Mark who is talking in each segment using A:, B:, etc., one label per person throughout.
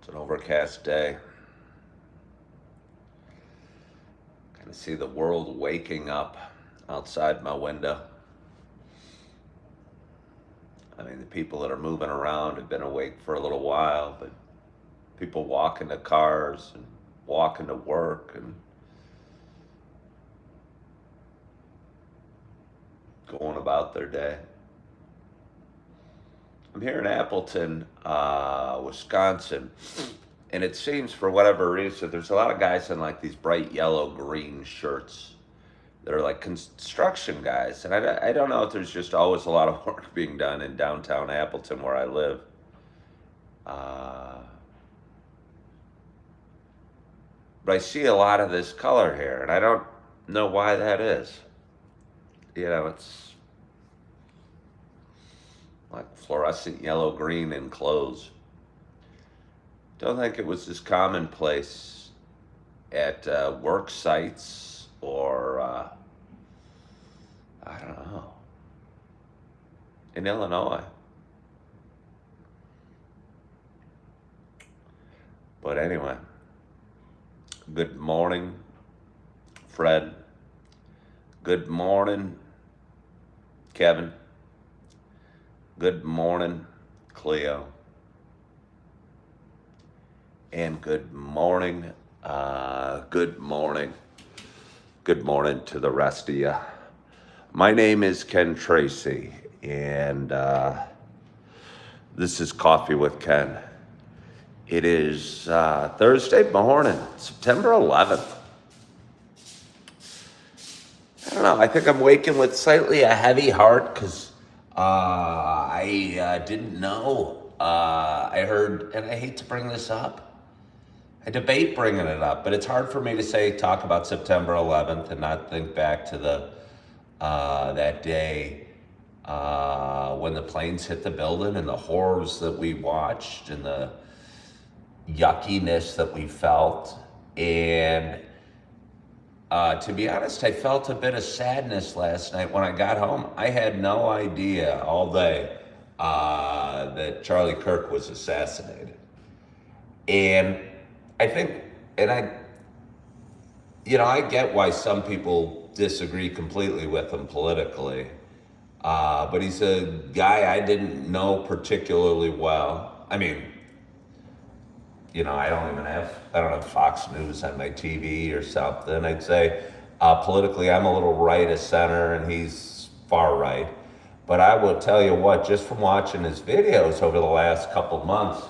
A: It's an overcast day. Kind of see the world waking up outside my window. I mean, the people that are moving around have been awake for a little while, but people walking to cars and walking to work and going about their day. I'm here in Appleton, Wisconsin, and it seems for whatever reason there's a lot of guys in like these bright yellow green shirts that are like construction guys, and I don't know if there's just always a lot of work being done in downtown Appleton where I live. Uh, but I see a lot of this color here, and I don't know why that is. It's like fluorescent yellow green in clothes. Don't think it was as commonplace at work sites or I don't know, in Illinois. But anyway, good morning, Fred. Good morning, Kevin. Good morning, Cleo. And good morning to the rest of you. My name is Ken Tracy, and this is Coffee with Ken. It is Thursday morning, September 11th. I don't know, I think I'm waking with slightly a heavy heart because I didn't know. I heard, and I hate to bring this up, I debate bringing it up, but it's hard for me to talk about September 11th and not think back to that day when the planes hit the building and the horrors that we watched and the yuckiness that we felt. And to be honest, I felt a bit of sadness last night when I got home. I had no idea all day that Charlie Kirk was assassinated. And I think, and I get why some people disagree completely with him politically, but he's a guy I didn't know particularly well. I mean, I don't have Fox News on my TV or something. I'd say politically I'm a little right of center and he's far right. But I will tell you what, just from watching his videos over the last couple months,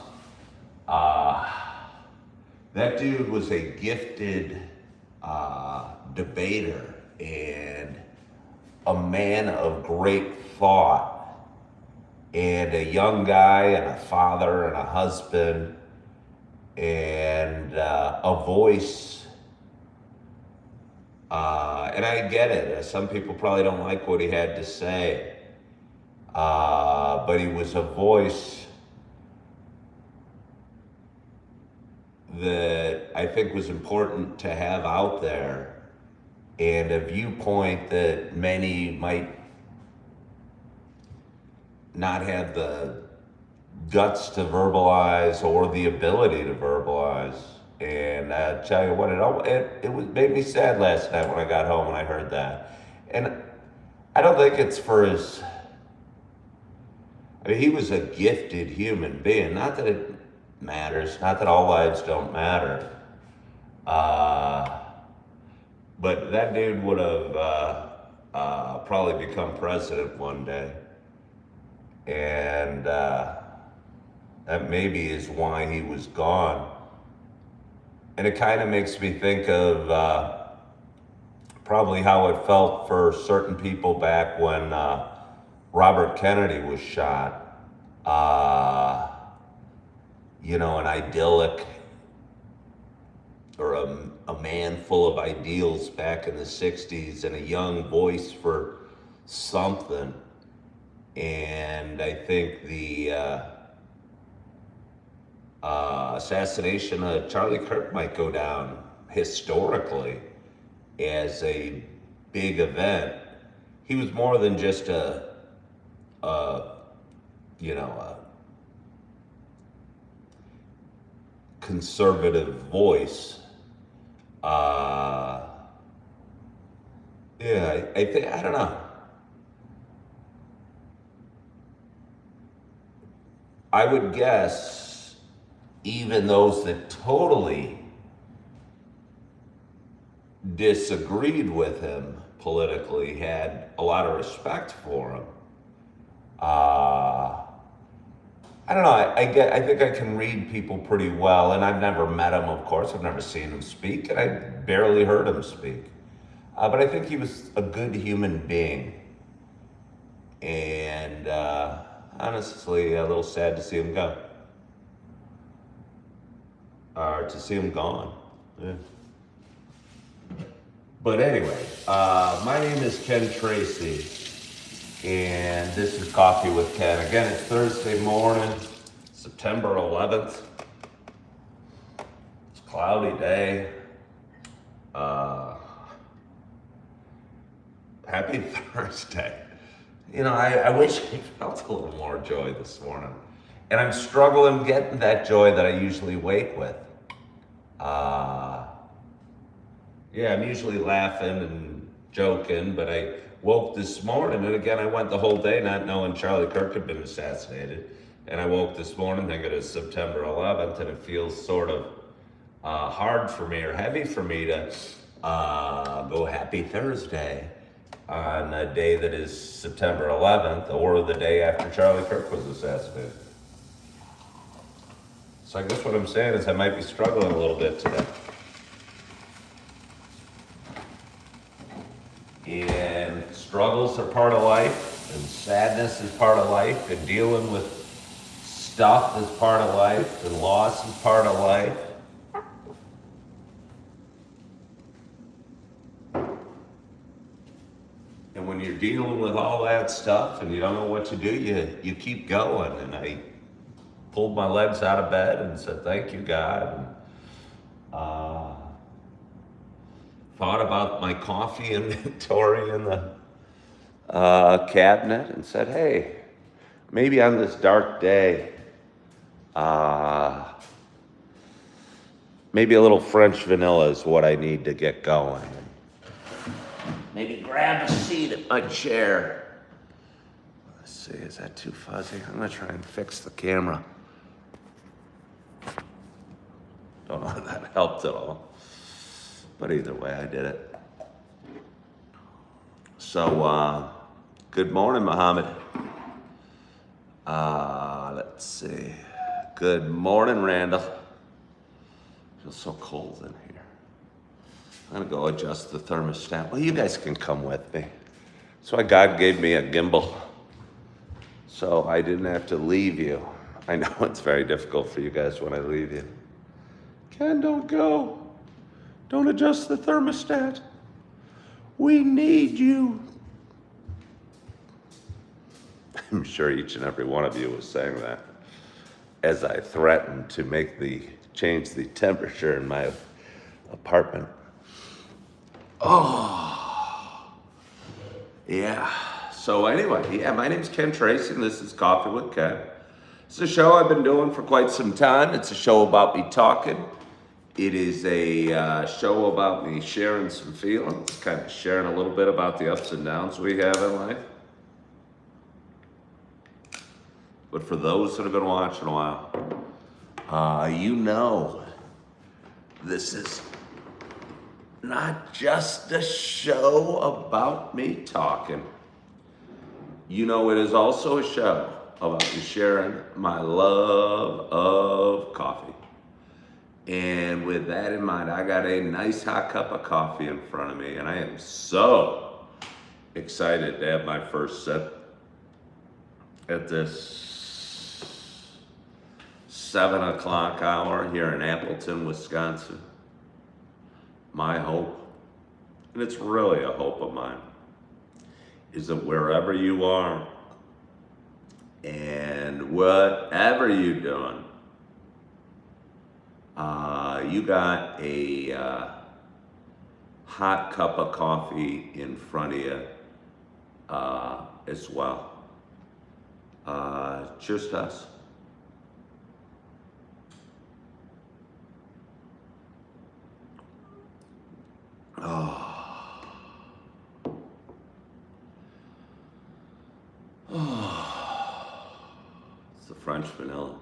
A: that dude was a gifted debater and a man of great thought, and a young guy and a father and a husband and a voice. And I get it. Some people probably don't like what he had to say, but he was a voice that I think was important to have out there, and a viewpoint that many might not have the guts to verbalize or the ability to verbalize. And I tell you what, made me sad last night when I got home and I heard that. And I don't think it's for his, he was a gifted human being. Not that it matters, not that all lives don't matter. But that dude would have probably become president one day. And that maybe is why he was gone. And it kind of makes me think of probably how it felt for certain people back when Robert Kennedy was shot. An idyllic, or a man full of ideals back in the 60s and a young voice for something. And I think the assassination of Charlie Kirk might go down historically as a big event. He was more than just a conservative voice. Yeah, I think, I don't know. I would guess even those that totally disagreed with him politically had a lot of respect for him. I don't know. I think I can read people pretty well, and I've never met him. Of course, I've never seen him speak, and I barely heard him speak. But I think he was a good human being, and honestly, a little sad to see him go, or to see him gone. Yeah. But anyway, my name is Ken Tracy, and this is Coffee with Ken. Again, it's Thursday morning, September 11th. It's a cloudy day. Happy Thursday. You know, I wish I felt a little more joy this morning. And I'm struggling getting that joy that I usually wake with. Yeah, I'm usually laughing and joking, but I woke this morning, and again, I went the whole day not knowing Charlie Kirk had been assassinated. And I woke this morning thinking it's September 11th, and it feels sort of hard for me or heavy for me to go Happy Thursday on a day that is September 11th, or the day after Charlie Kirk was assassinated. So I guess what I'm saying is I might be struggling a little bit today. And struggles are part of life, and sadness is part of life, and dealing with stuff is part of life, and loss is part of life. And when you're dealing with all that stuff and you don't know what to do, you keep going. And I pulled my legs out of bed and said, thank you, God. And, thought about my coffee inventory in the cabinet and said, hey, maybe on this dark day, maybe a little French vanilla is what I need to get going. Maybe grab a seat at my chair. Let's see, is that too fuzzy? I'm gonna try and fix the camera. Don't know if that helped at all. But either way, I did it. So, good morning, Muhammad. Let's see. Good morning, Randall. Feels so cold in here. I'm gonna go adjust the thermostat. Well, you guys can come with me. That's why God gave me a gimbal, so I didn't have to leave you. I know it's very difficult for you guys when I leave you. Ken, don't go. Don't adjust the thermostat. We need you. I'm sure each and every one of you was saying that as I threatened to change the temperature in my apartment. Oh, yeah. So anyway, yeah, my name's Ken Tracy, and this is Coffee with Ken. It's a show I've been doing for quite some time. It's a show about me talking. It is a show about me sharing some feelings, kind of sharing a little bit about the ups and downs we have in life. But for those that have been watching a while, you know this is not just a show about me talking. You know, it is also a show about me sharing my love of coffee. And with that in mind, I got a nice hot cup of coffee in front of me, and I am so excited to have my first sip at this 7 o'clock hour here in Appleton, Wisconsin. My hope, and it's really a hope of mine, is that wherever you are and whatever you're doing, you got a hot cup of coffee in front of you as well. Cheers to us. Oh. Oh. It's the French vanilla.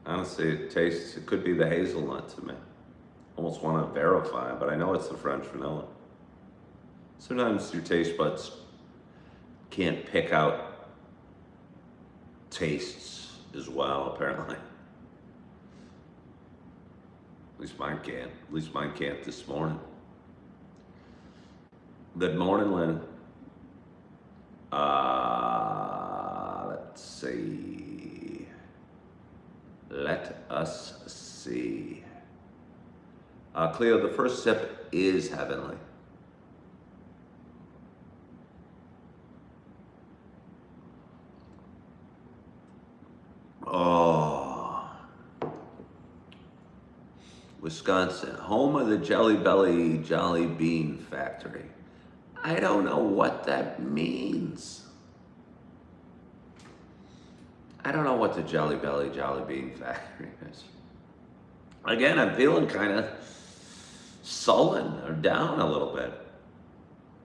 A: Honestly, it could be the hazelnut to me. Almost want to verify, but I know it's the French vanilla. Sometimes your taste buds can't pick out tastes as well, apparently. At least mine can't. At least mine can't this morning. Good morning, Lynn. Let's see. Let us see. Cleo, the first sip is heavenly. Oh. Wisconsin, home of the Jelly Belly Jolly Bean Factory. I don't know what that means. I don't know what the Jelly Belly Jolly Bean Factory is. Again, I'm feeling kind of sullen or down a little bit.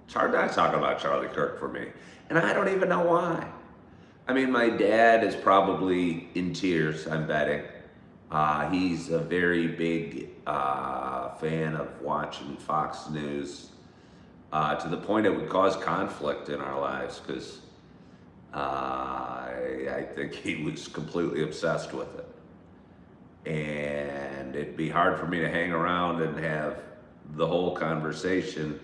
A: It's hard not talking about Charlie Kirk for me. And I don't even know why. I mean, my dad is probably in tears, I'm betting. He's a very big fan of watching Fox News to the point it would cause conflict in our lives because I think he was completely obsessed with it. And it'd be hard for me to hang around and have the whole conversation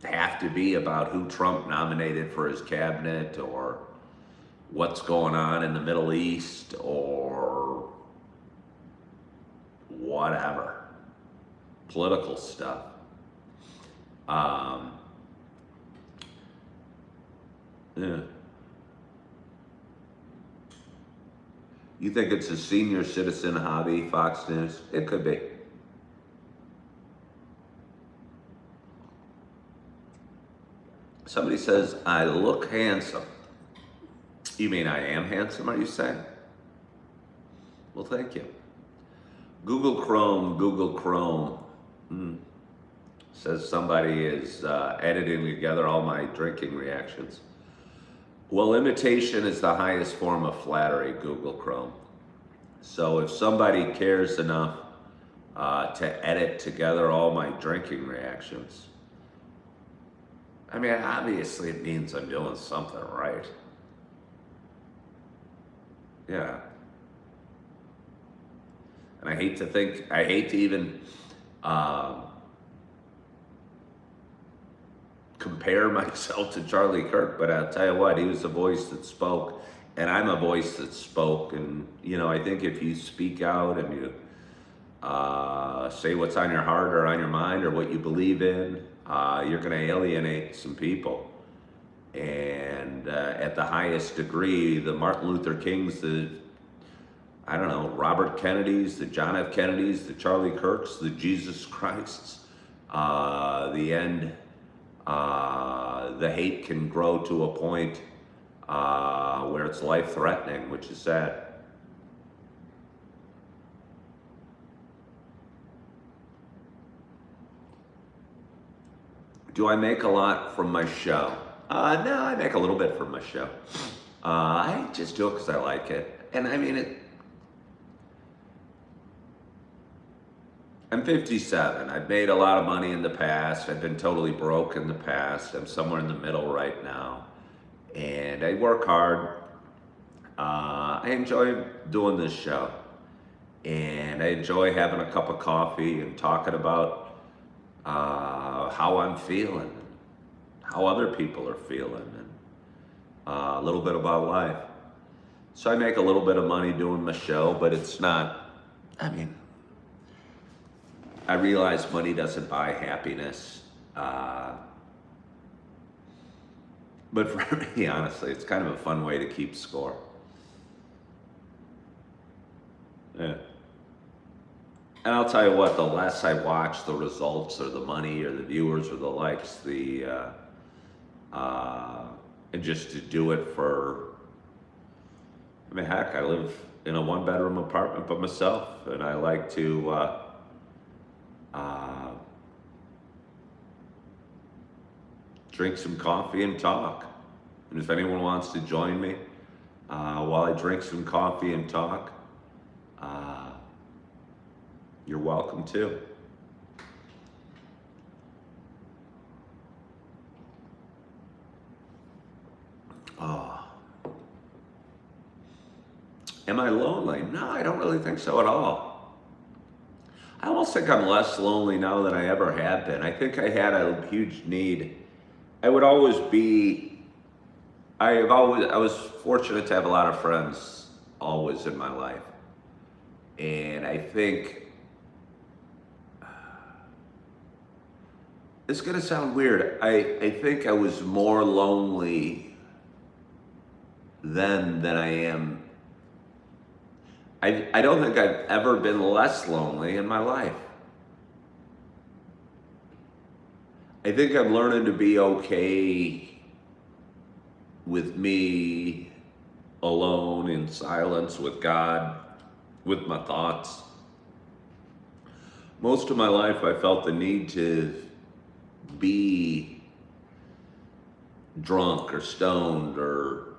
A: have to be about who Trump nominated for his cabinet or what's going on in the Middle East or whatever, political stuff. Yeah. You think it's a senior citizen hobby, Fox News? It could be. Somebody says, I look handsome. You mean I am handsome, are you saying? Well, thank you. Google Chrome. Says somebody is editing together all my drinking reactions. Well, imitation is the highest form of flattery, Google Chrome. So if somebody cares enough to edit together all my drinking reactions, I mean, obviously it means I'm doing something right. Yeah. And I hate to even compare myself to Charlie Kirk, but I'll tell you what, he was a voice that spoke, and I'm a voice that spoke. And, you know, I think if you speak out and you say what's on your heart or on your mind or what you believe in, you're going to alienate some people. And at the highest degree, the Martin Luther Kings, the Robert Kennedys, the John F. Kennedys, the Charlie Kirks, the Jesus Christs, the end, the hate can grow to a point where it's life-threatening, which is sad. Do I make a lot from my show? No, I make a little bit from my show. I just do it because I like it. And I mean, I'm 57. I've made a lot of money in the past. I've been totally broke in the past. I'm somewhere in the middle right now. And I work hard. I enjoy doing this show. And I enjoy having a cup of coffee and talking about how I'm feeling, how other people are feeling, and a little bit about life. So I make a little bit of money doing my show, but it's not, I mean, I realize money doesn't buy happiness. But for me, honestly, it's kind of a fun way to keep score. Yeah. And I'll tell you what, the less I watch the results or the money or the viewers or the likes, and just to do it for I mean, heck, I live in a one-bedroom apartment by myself, and I like to uh, drink some coffee and talk. And if anyone wants to join me while I drink some coffee and talk, you're welcome too. Oh. Am I lonely? No, I don't really think so at all. I almost think I'm less lonely now than I ever have been. I think I had a huge need. I would always be, I was fortunate to have a lot of friends always in my life. And I think, it's gonna sound weird. I think I was more lonely then than I am. I don't think I've ever been less lonely in my life. I think I'm learning to be okay with me alone in silence with God, with my thoughts. Most of my life I felt the need to be drunk or stoned or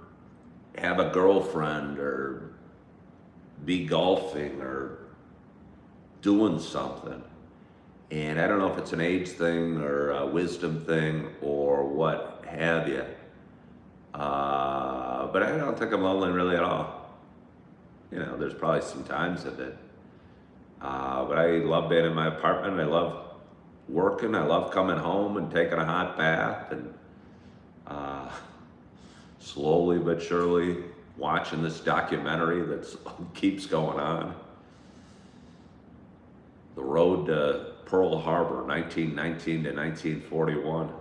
A: have a girlfriend or be golfing or doing something. And I don't know if it's an age thing or a wisdom thing or what have you. But I don't think I'm lonely really at all. You know, there's probably some times of it. But I love being in my apartment. I love working. I love coming home and taking a hot bath and slowly but surely watching this documentary that keeps going on. The Road to Pearl Harbor, 1919 to 1941.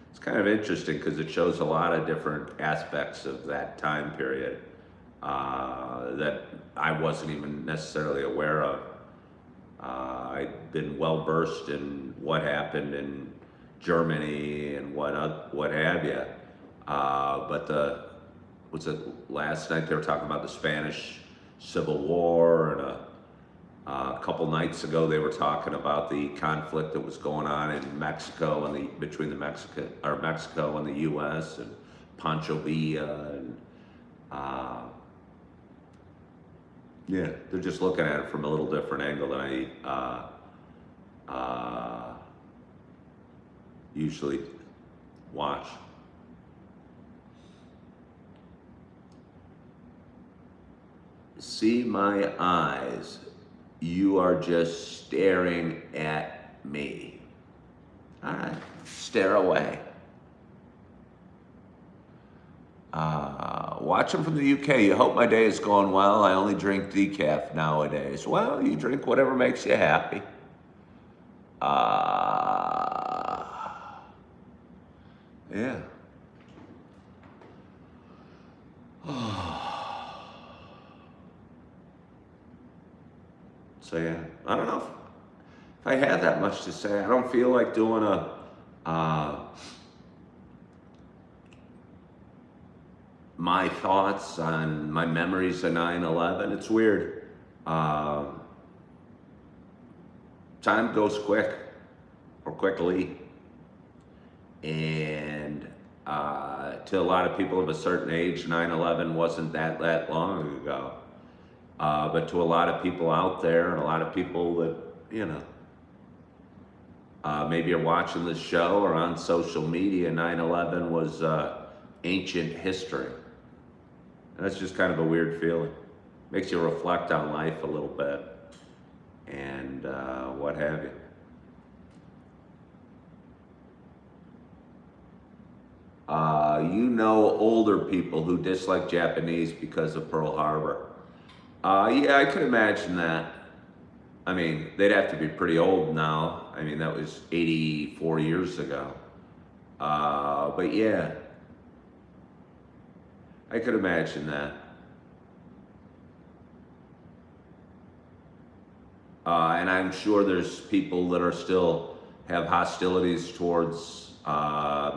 A: It's kind of interesting because it shows a lot of different aspects of that time period that I wasn't even necessarily aware of. I'd been well versed in what happened in Germany and what have you. But was it last night they were talking about the Spanish Civil War, and a couple nights ago they were talking about the conflict that was going on in Mexico and between Mexico and the U.S. and Pancho Villa, and yeah, they're just looking at it from a little different angle than I usually watch. See my eyes, you are just staring at me. All right, stare away. Watching from the UK, you hope my day is going well. I only drink decaf nowadays. Well, you drink whatever makes you happy. Yeah. So yeah, I don't know if I had that much to say. I don't feel like doing my thoughts on my memories of 9/11. It's weird. Time goes quick, or quickly, and to a lot of people of a certain age, 9/11 wasn't that long ago. But to a lot of people out there, and a lot of people that, you know, maybe are watching this show or on social media, 9/11 was ancient history. And that's just kind of a weird feeling. Makes you reflect on life a little bit and what have you. You know older people who dislike Japanese because of Pearl Harbor. Yeah, I could imagine that. I mean, they'd have to be pretty old now. I mean, that was 84 years ago. But yeah, I could imagine that. And I'm sure there's people that are still have hostilities towards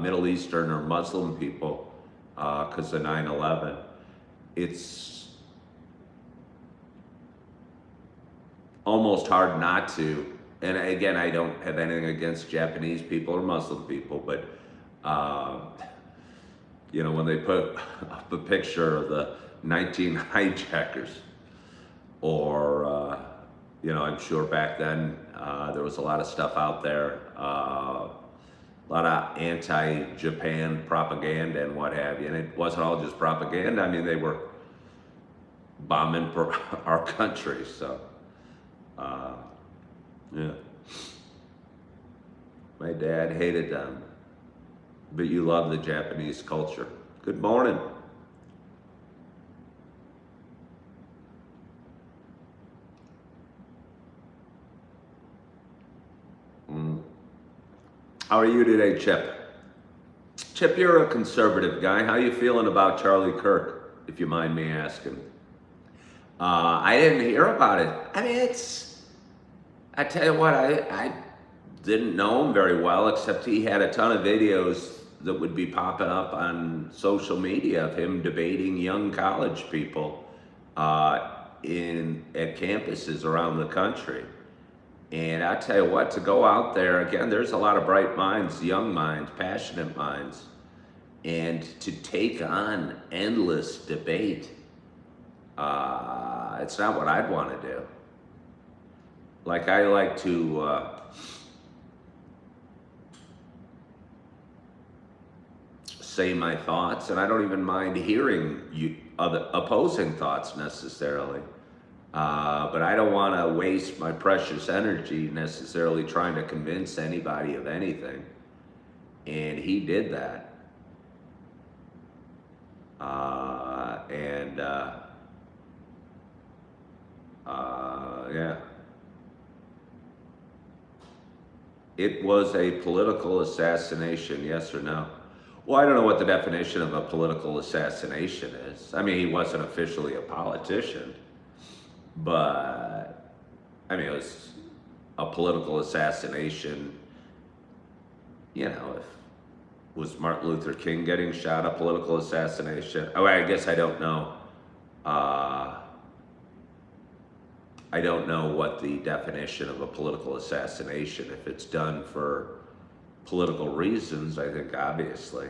A: Middle Eastern or Muslim people because of 9/11. it's almost hard not to. And again, I don't have anything against Japanese people or Muslim people, but when they put up a picture of the 19 hijackers, or I'm sure back then there was a lot of stuff out there, a lot of anti-Japan propaganda and what have you, and it wasn't all just propaganda. I mean, they were bombing our country, so yeah. My dad hated them, but you love the Japanese culture. Good morning. How are you today, Chip? Chip, you're a conservative guy. How are you feeling about Charlie Kirk, if you mind me asking? I didn't hear about it. I mean, I tell you what, I didn't know him very well, except he had a ton of videos that would be popping up on social media of him debating young college people at campuses around the country. And I tell you what, to go out there, again, there's a lot of bright minds, young minds, passionate minds, and to take on endless debate, it's not what I'd want to do. Like, I like to say my thoughts, and I don't even mind hearing other opposing thoughts necessarily. But I don't want to waste my precious energy necessarily trying to convince anybody of anything. And he did that. Yeah. It was a political assassination, yes or no? Well, I don't know what the definition of a political assassination is. I mean, he wasn't officially a politician, but I mean, it was a political assassination. If was Martin Luther King getting shot, a political assassination? Oh, I guess I don't know. I don't know what the definition of a political assassination, if it's done for political reasons, I think obviously.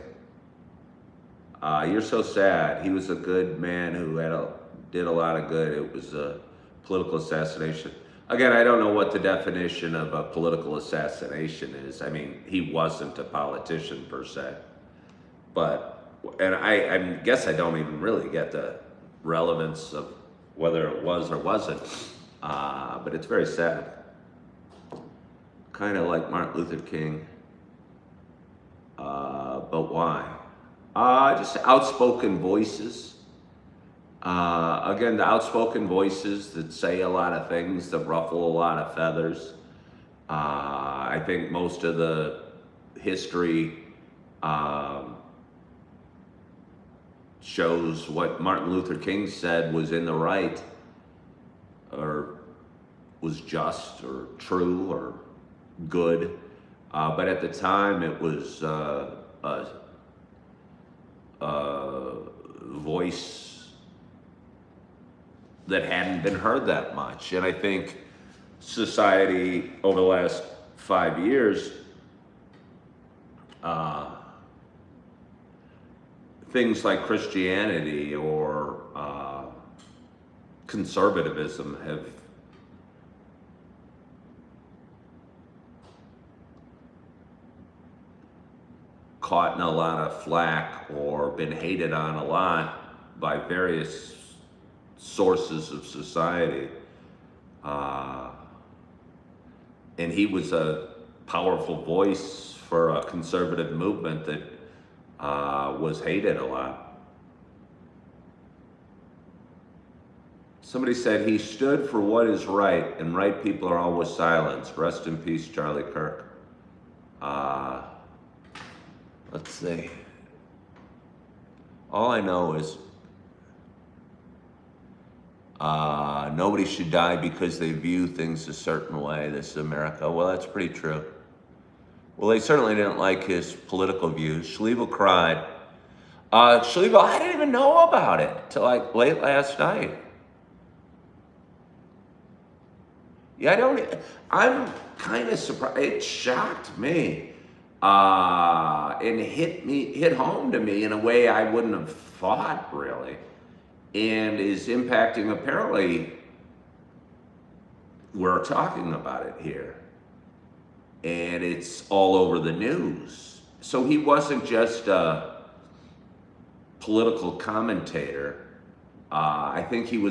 A: You're so sad. He was a good man who did a lot of good. It was a political assassination. Again, I don't know what the definition of a political assassination is. I mean, he wasn't a politician per se. And I guess I don't even really get the relevance of whether it was or wasn't. But it's very sad. Kind of like Martin Luther King. But why? Just outspoken voices. Again, the outspoken voices that say a lot of things, that ruffle a lot of feathers. I think most of the history shows what Martin Luther King said was in the right, or was just, or true, or good. But at the time, it was a voice that hadn't been heard that much. And I think society over the last 5 years, things like Christianity or conservatism have caught in a lot of flack or been hated on a lot by various sources of society. And he was a powerful voice for a conservative movement that was hated a lot. Somebody said he stood for what is right, and right people are always silenced. Rest in peace, Charlie Kirk. Let's see. All I know is nobody should die because they view things a certain way. This is America. Well, that's pretty true. Well, they certainly didn't like his political views. Schliebel cried. Schlegel, I didn't even know about it till like late last night. Yeah, I'm kind of surprised. It shocked me. And hit home to me in a way I wouldn't have thought, really. And is impacting, apparently, we're talking about it here. And it's all over the news. So he wasn't just a political commentator. I think he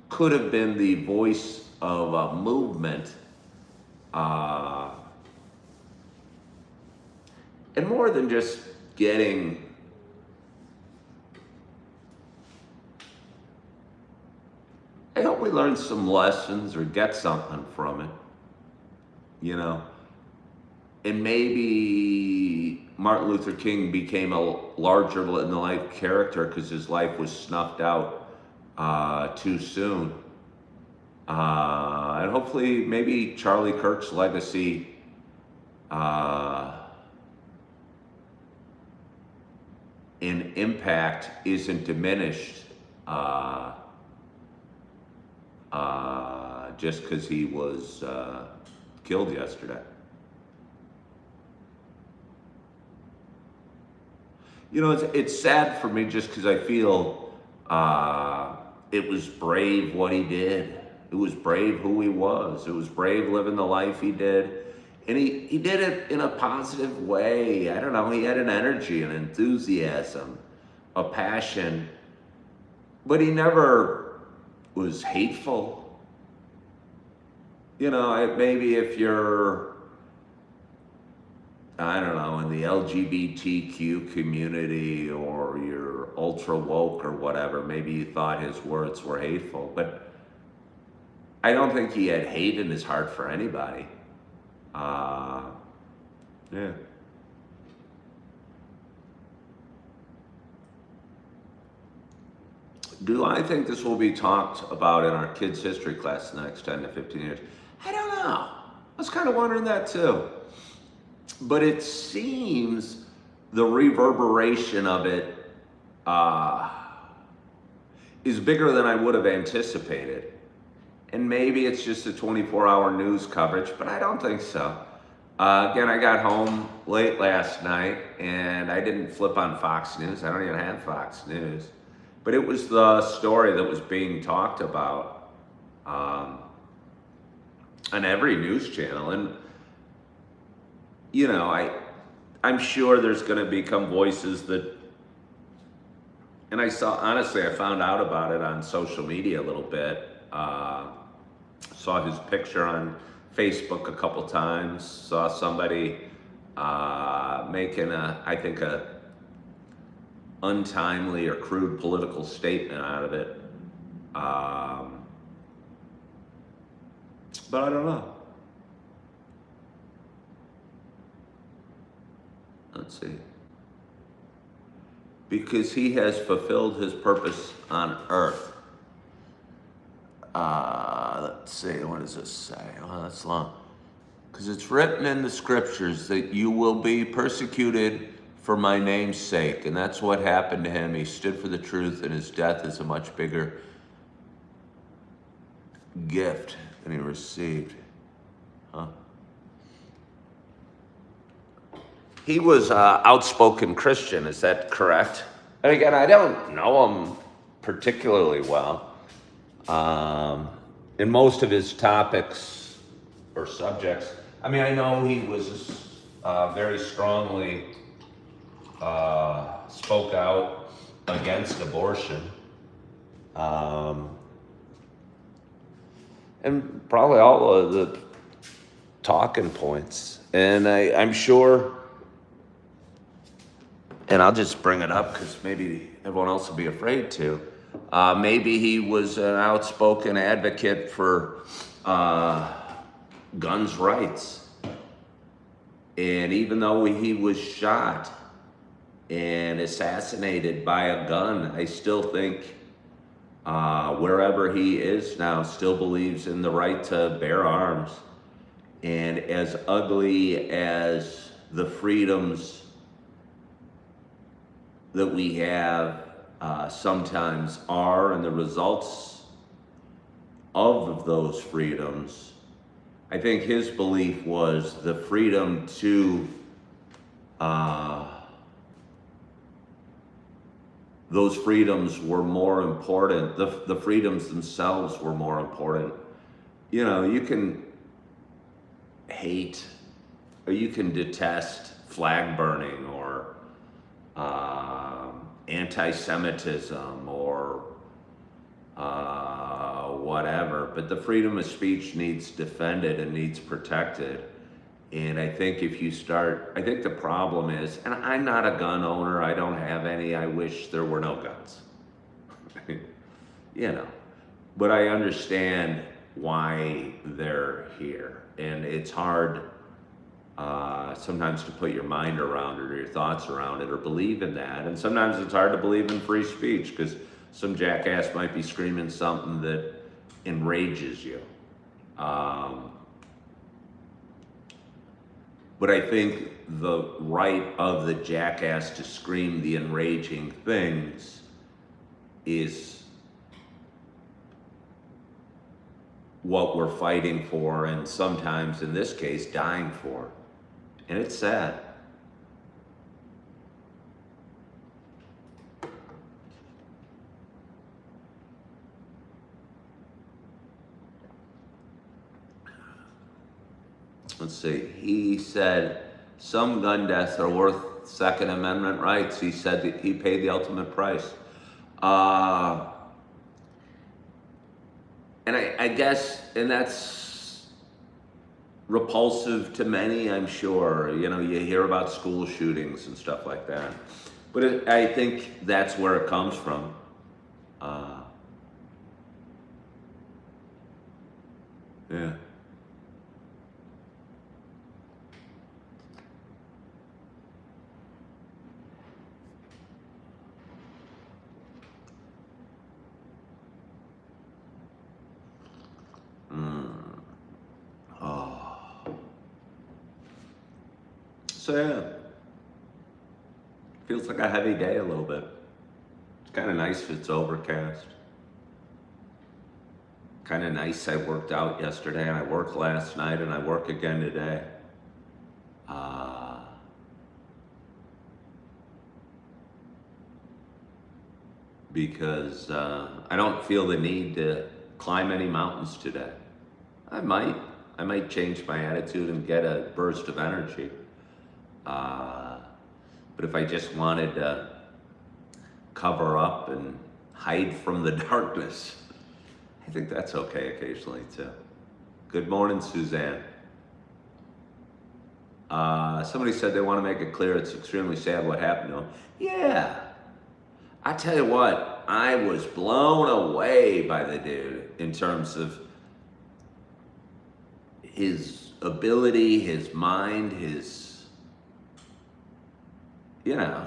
A: could have been the voice of a movement, and more than just getting I hope we learn some lessons or get something from it, you know. And maybe Martin Luther King became a larger than life character because his life was snuffed out too soon. And hopefully, maybe Charlie Kirk's legacy in impact isn't diminished just because he was killed yesterday. You know, it's sad for me just because I feel it was brave what he did. It was brave who he was. It was brave living the life he did. And he did it in a positive way. I don't know, he had an energy, an enthusiasm, a passion, but he never was hateful. You know, maybe if you're, I don't know, in the LGBTQ community or you're ultra woke or whatever, maybe you thought his words were hateful, but I don't think he had hate in his heart for anybody. Yeah. Do I think this will be talked about in our kids' history class in the next 10 to 15 years? I don't know. I was kind of wondering that too. But it seems the reverberation of it is bigger than I would have anticipated. And maybe it's just a 24-hour news coverage, but I don't think so. Again, I got home late last night and I didn't flip on Fox News. I don't even have Fox News. But it was the story that was being talked about on every news channel. And, you know, I'm sure there's going to become voices that, and honestly, I found out about it on social media a little bit. Saw his picture on Facebook a couple times, saw somebody making I think a untimely or crude political statement out of it. But I don't know. Let's see. Because he has fulfilled his purpose on earth. Let's see, what does this say? Oh, that's long. Because it's written in the scriptures that you will be persecuted for my name's sake. And that's what happened to him. He stood for the truth, and his death is a much bigger gift than he received. Huh? He was an outspoken Christian, is that correct? And again, I don't know him particularly well. In most of his topics or subjects, I mean, I know he was very strongly spoke out against abortion. And probably all of the talking points. And I'm sure, and I'll just bring it up because maybe everyone else will be afraid to. Maybe he was an outspoken advocate for guns rights. And even though he was shot and assassinated by a gun, I still think wherever he is now still believes in the right to bear arms. And as ugly as the freedoms that we have sometimes are and the results of those freedoms. I think his belief was the freedom to those freedoms were more important. The freedoms themselves were more important. You know, you can hate or you can detest flag burning or anti-Semitism or whatever, but the freedom of speech needs defended and needs protected. And I think if you start, I think the problem is, and I'm not a gun owner, I don't have any, I wish there were no guns. You know, but I understand why they're here. And it's hard sometimes to put your mind around it or your thoughts around it or believe in that. And sometimes it's hard to believe in free speech because some jackass might be screaming something that enrages you. But I think the right of the jackass to scream the enraging things is what we're fighting for, and sometimes, in this case, dying for. And it's sad. Let's see, he said some gun deaths are worth Second Amendment rights. He said that he paid the ultimate price. And I guess, and that's repulsive to many, I'm sure. You know, you hear about school shootings and stuff like that. But I think that's where it comes from. Yeah. So yeah, feels like a heavy day a little bit. It's kind of nice if it's overcast. Kind of nice I worked out yesterday and I worked last night and I work again today. Because I don't feel the need to climb any mountains today. I might change my attitude and get a burst of energy. But if I just wanted to cover up and hide from the darkness, I think that's okay occasionally too. Good morning, Suzanne. Somebody said they want to make it clear it's extremely sad what happened to him. Yeah. I tell you what, I was blown away by the dude in terms of his ability, his mind, his, you know,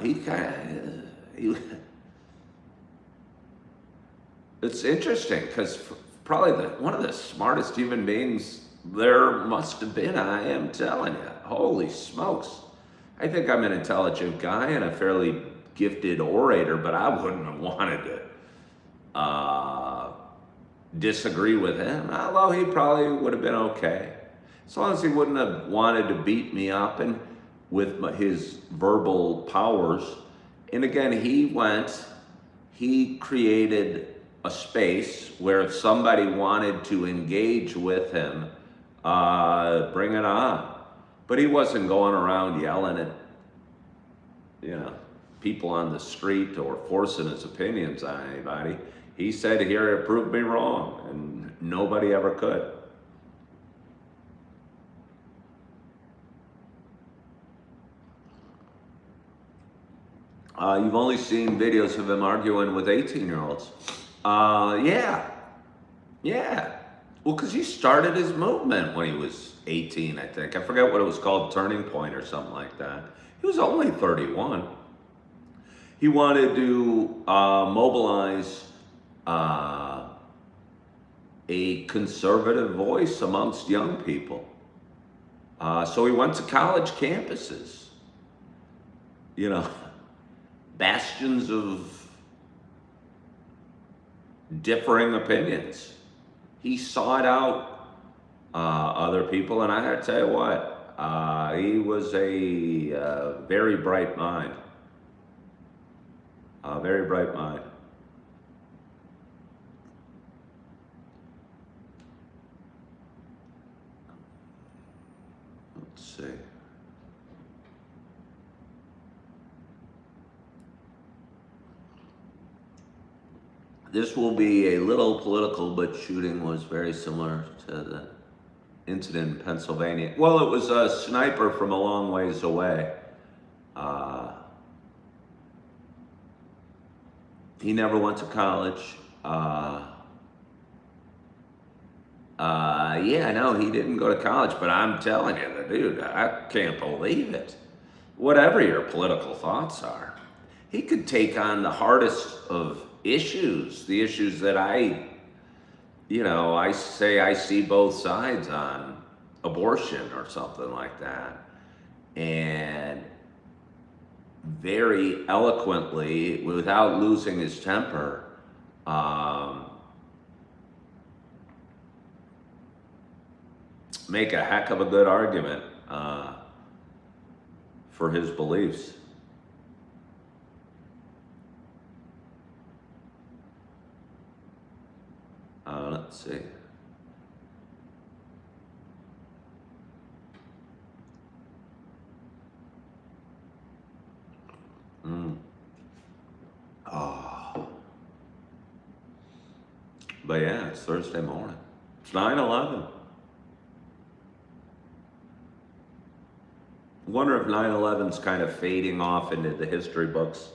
A: it's interesting because probably one of the smartest human beings there must have been, I am telling you. Holy smokes. I think I'm an intelligent guy and a fairly gifted orator, but I wouldn't have wanted to disagree with him, although he probably would have been okay. As long as he wouldn't have wanted to beat me up and with his verbal powers. And again, he created a space where if somebody wanted to engage with him, bring it on. But he wasn't going around yelling at, you know, people on the street or forcing his opinions on anybody. He said, here, it proved me wrong, and nobody ever could. You've only seen videos of him arguing with 18-year-olds. Yeah. Well, because he started his movement when he was 18, I think. I forget what it was called, Turning Point or something like that. He was only 31. He wanted to mobilize a conservative voice amongst young people. So he went to college campuses. You know, bastions of differing opinions. He sought out other people, and I gotta tell you what, he was a very bright mind. A very bright mind. Let's see. This will be a little political, but shooting was very similar to the incident in Pennsylvania. Well, it was a sniper from a long ways away. He never went to college. Yeah, no, he didn't go to college, but I'm telling you, the dude, I can't believe it. Whatever your political thoughts are, he could take on the hardest of issues, the issues that I say I see both sides on, abortion or something like that. And very eloquently, without losing his temper, make a heck of a good argument for his beliefs. Let's see. Oh. But yeah, it's Thursday morning. It's 9/11. I wonder if 9/11's kind of fading off into the history books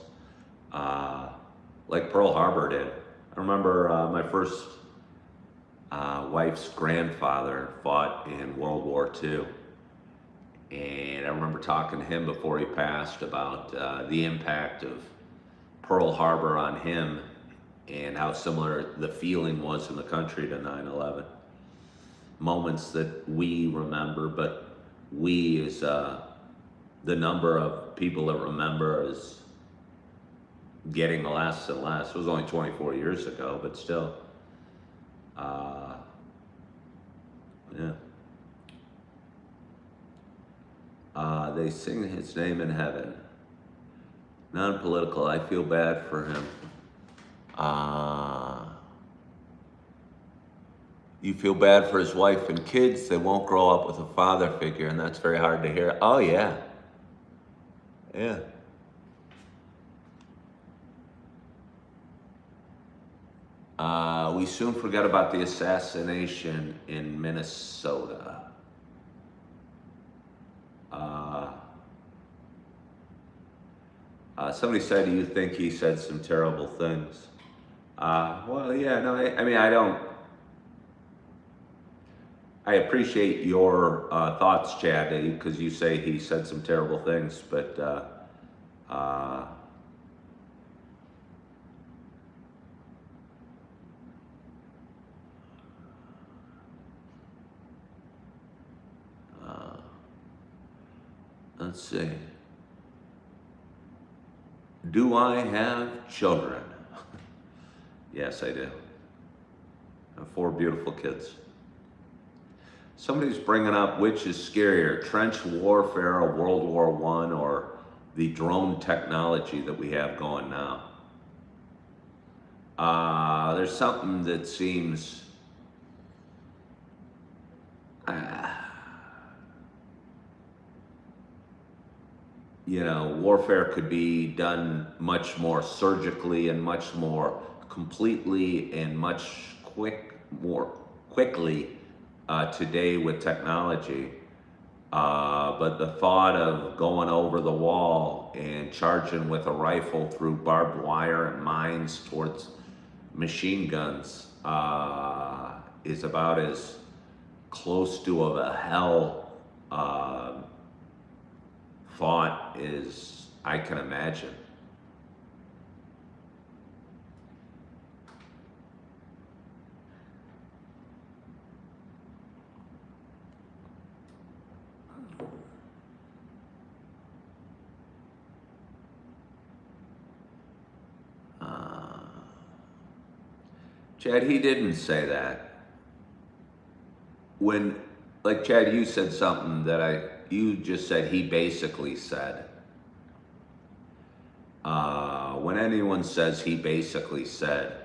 A: like Pearl Harbor did. I remember my first wife's grandfather fought in World War II. And I remember talking to him before he passed about the impact of Pearl Harbor on him and how similar the feeling was in the country to 9/11. Moments that we remember, but we is the number of people that remember is getting less and less. It was only 24 years ago, but still. Yeah. They sing his name in heaven. Non-political, I feel bad for him. You feel bad for his wife and kids. They won't grow up with a father figure, and that's very hard to hear. Oh, yeah. Yeah. We soon forget about the assassination in Minnesota. Somebody said, do you think he said some terrible things? Well, yeah, no, I mean, I appreciate your thoughts, Chad, because you say he said some terrible things, but let's see. Do I have children? Yes, I do. I have 4 beautiful kids. Somebody's bringing up which is scarier, trench warfare of World War I or the drone technology that we have going now. There's something that seems warfare could be done much more surgically and much more completely and much more quickly today with technology. But the thought of going over the wall and charging with a rifle through barbed wire and mines towards machine guns is about as close to a hell thought as I can imagine. Chad, he didn't say that. When, like Chad, you said something that you just said he basically said. When anyone says he basically said,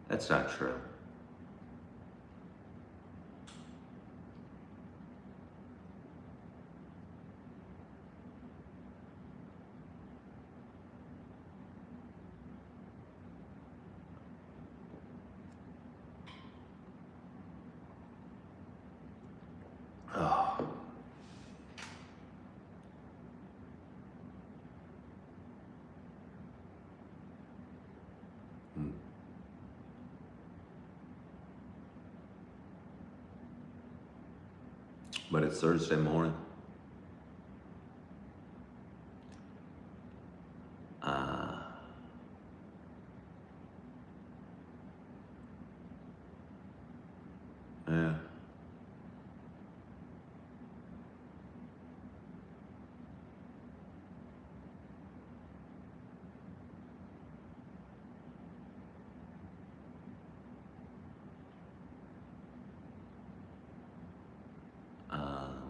A: that's not true. Oh. But it's Thursday morning. Yeah.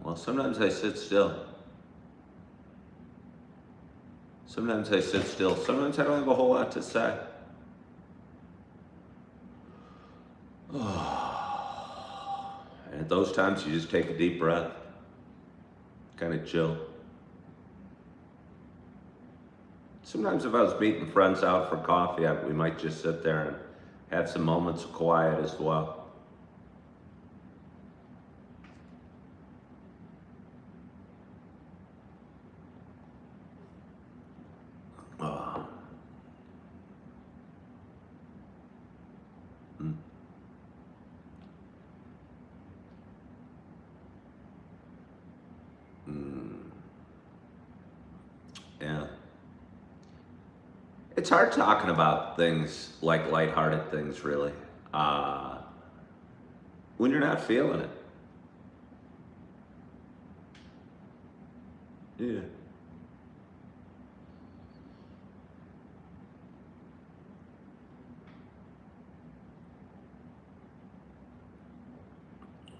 A: Well, sometimes I sit still. Sometimes I sit still. Sometimes I don't have a whole lot to say. And at those times, you just take a deep breath, kind of chill. Sometimes if I was meeting friends out for coffee, we might just sit there and have some moments of quiet as well. Yeah. It's hard talking about things like lighthearted things, really, when you're not feeling it. Yeah.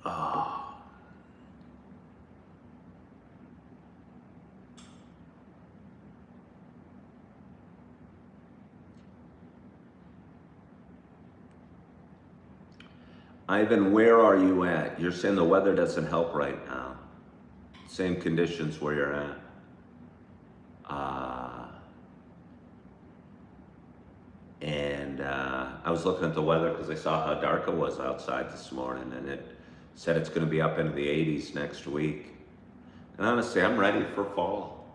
A: Oh. Ivan, where are you at? You're saying the weather doesn't help right now. Same conditions where you're at. I was looking at the weather because I saw how dark it was outside this morning, and it said it's going to be up into the 80s next week. And honestly, I'm ready for fall.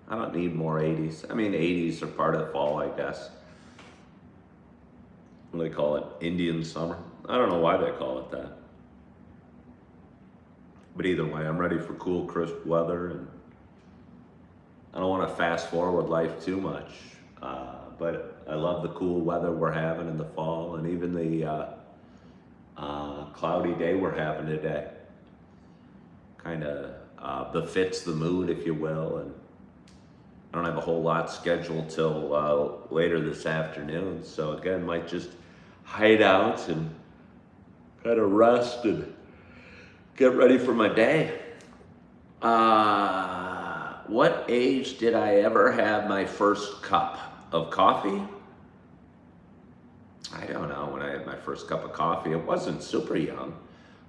A: I don't need more 80s. I mean, 80s are part of fall, I guess. What do they call it? Indian summer? I don't know why they call it that. But either way, I'm ready for cool, crisp weather, and I don't want to fast forward life too much. But I love the cool weather we're having in the fall, and even the cloudy day we're having today. Kind of befits the mood, if you will. And I don't have a whole lot scheduled till later this afternoon. So again, might just hide out and kind of rest and get ready for my day. What age did I ever have my first cup of coffee? I don't know when I had my first cup of coffee. It wasn't super young.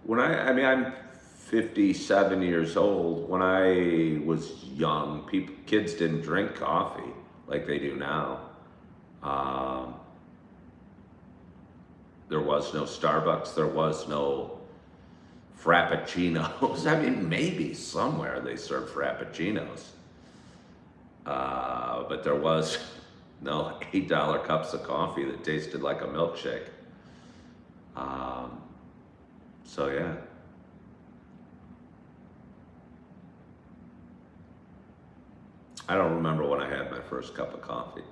A: I'm 57 years old. When I was young, kids didn't drink coffee like they do now. There was no Starbucks. There was no Frappuccinos. I mean, maybe somewhere they served Frappuccinos. But there was no $8 cups of coffee that tasted like a milkshake. So yeah. I don't remember when I had my first cup of coffee.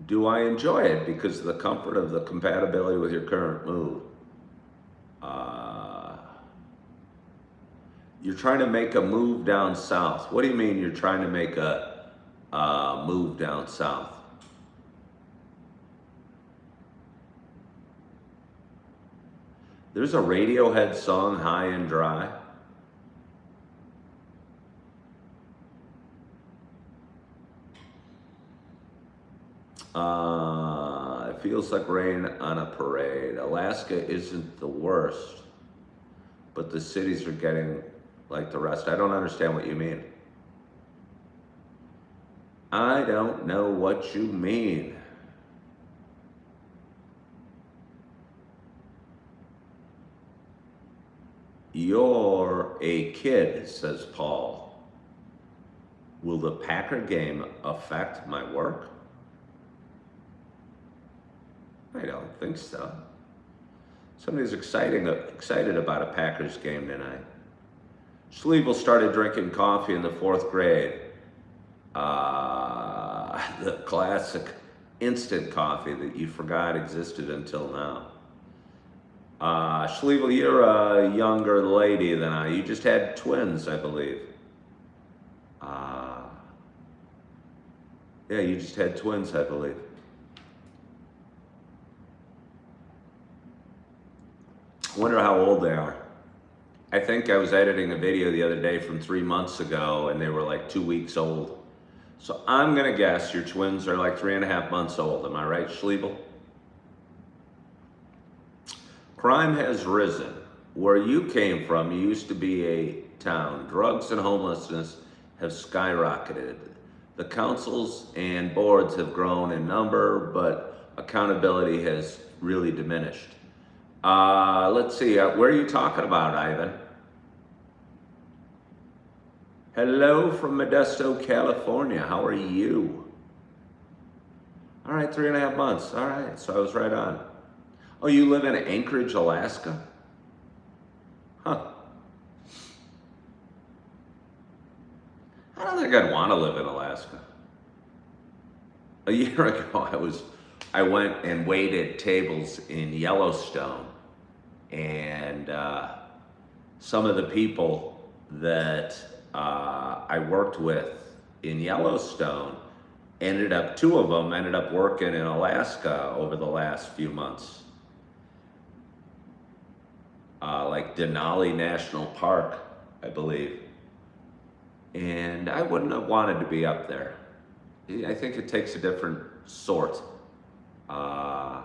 A: Do I enjoy it because of the comfort of the compatibility with your current mood? You're trying to make a move down south. What do you mean you're trying to make a move down south? There's a Radiohead song, High and Dry. It feels like rain on a parade. Alaska isn't the worst, but the cities are getting like the rest. I don't understand what you mean. I don't know what you mean. You're a kid, says Paul. Will the Packer game affect my work? I don't think so. Somebody's excited about a Packers game tonight. Schliebel started drinking coffee in the 4th grade. The classic instant coffee that you forgot existed until now. Schliebel, you're a younger lady than I. You just had twins, I believe. Yeah, you just had twins, I believe. I wonder how old they are. I think I was editing a video the other day from 3 months ago and they were like 2 weeks old. So I'm gonna guess your twins are like 3.5 months old. Am I right, Schliebel? Crime has risen. Where you came from, you used to be a town. Drugs and homelessness have skyrocketed. The councils and boards have grown in number, but accountability has really diminished. Let's see, where are you talking about, Ivan? Hello from Modesto, California. How are you? All right, 3.5 months. All right, so I was right on. Oh, you live in Anchorage, Alaska? Huh. I don't think I'd want to live in Alaska. A year ago, I went and waited tables in Yellowstone, and some of the people that I worked with in Yellowstone two of them ended up working in Alaska over the last few months. Like Denali National Park, I believe. And I wouldn't have wanted to be up there. I think it takes a different sort. I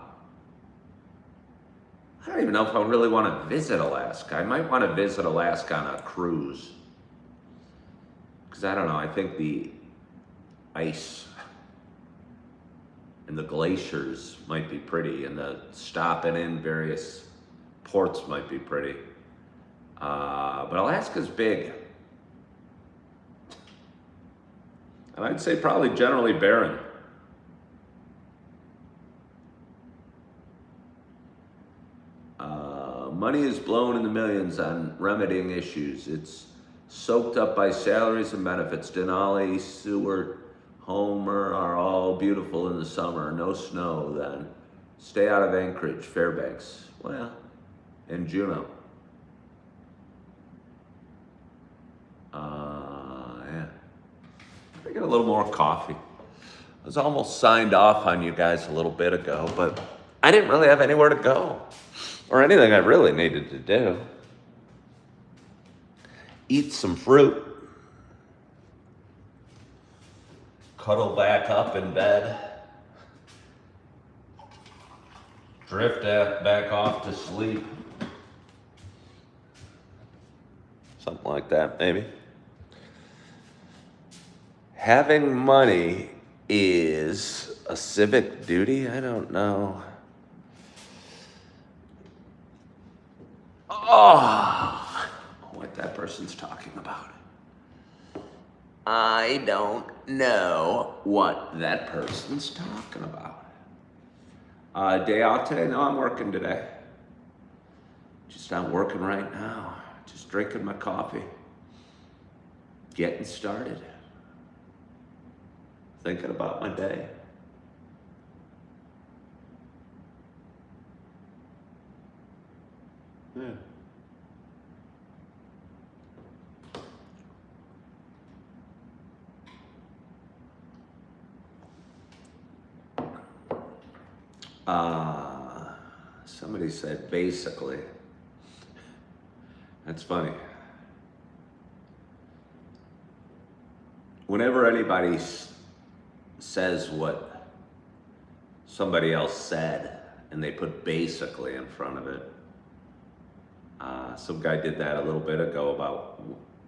A: don't even know if I really want to visit Alaska. I might want to visit Alaska on a cruise. Because I don't know, I think the ice and the glaciers might be pretty, and the stopping in various ports might be pretty. But Alaska's big. And I'd say probably generally barren. Money is blown in the millions on remedying issues. It's soaked up by salaries and benefits. Denali, Seward, Homer are all beautiful in the summer. No snow then. Stay out of Anchorage, Fairbanks. Well, and Juneau. Yeah. I get a little more coffee. I was almost signed off on you guys a little bit ago, but I didn't really have anywhere to go or anything I really needed to do. Eat some fruit. Cuddle back up in bed. Drift back off to sleep. Something like that, maybe. Having money is a civic duty? I don't know. Oh, what that person's talking about. I don't know what that person's talking about. Day off today? No, I'm working today. Just not working right now. Just drinking my coffee. Getting started. Thinking about my day. Yeah. Somebody said basically. That's funny. Whenever anybody says what somebody else said and they put basically in front of it, some guy did that a little bit ago about,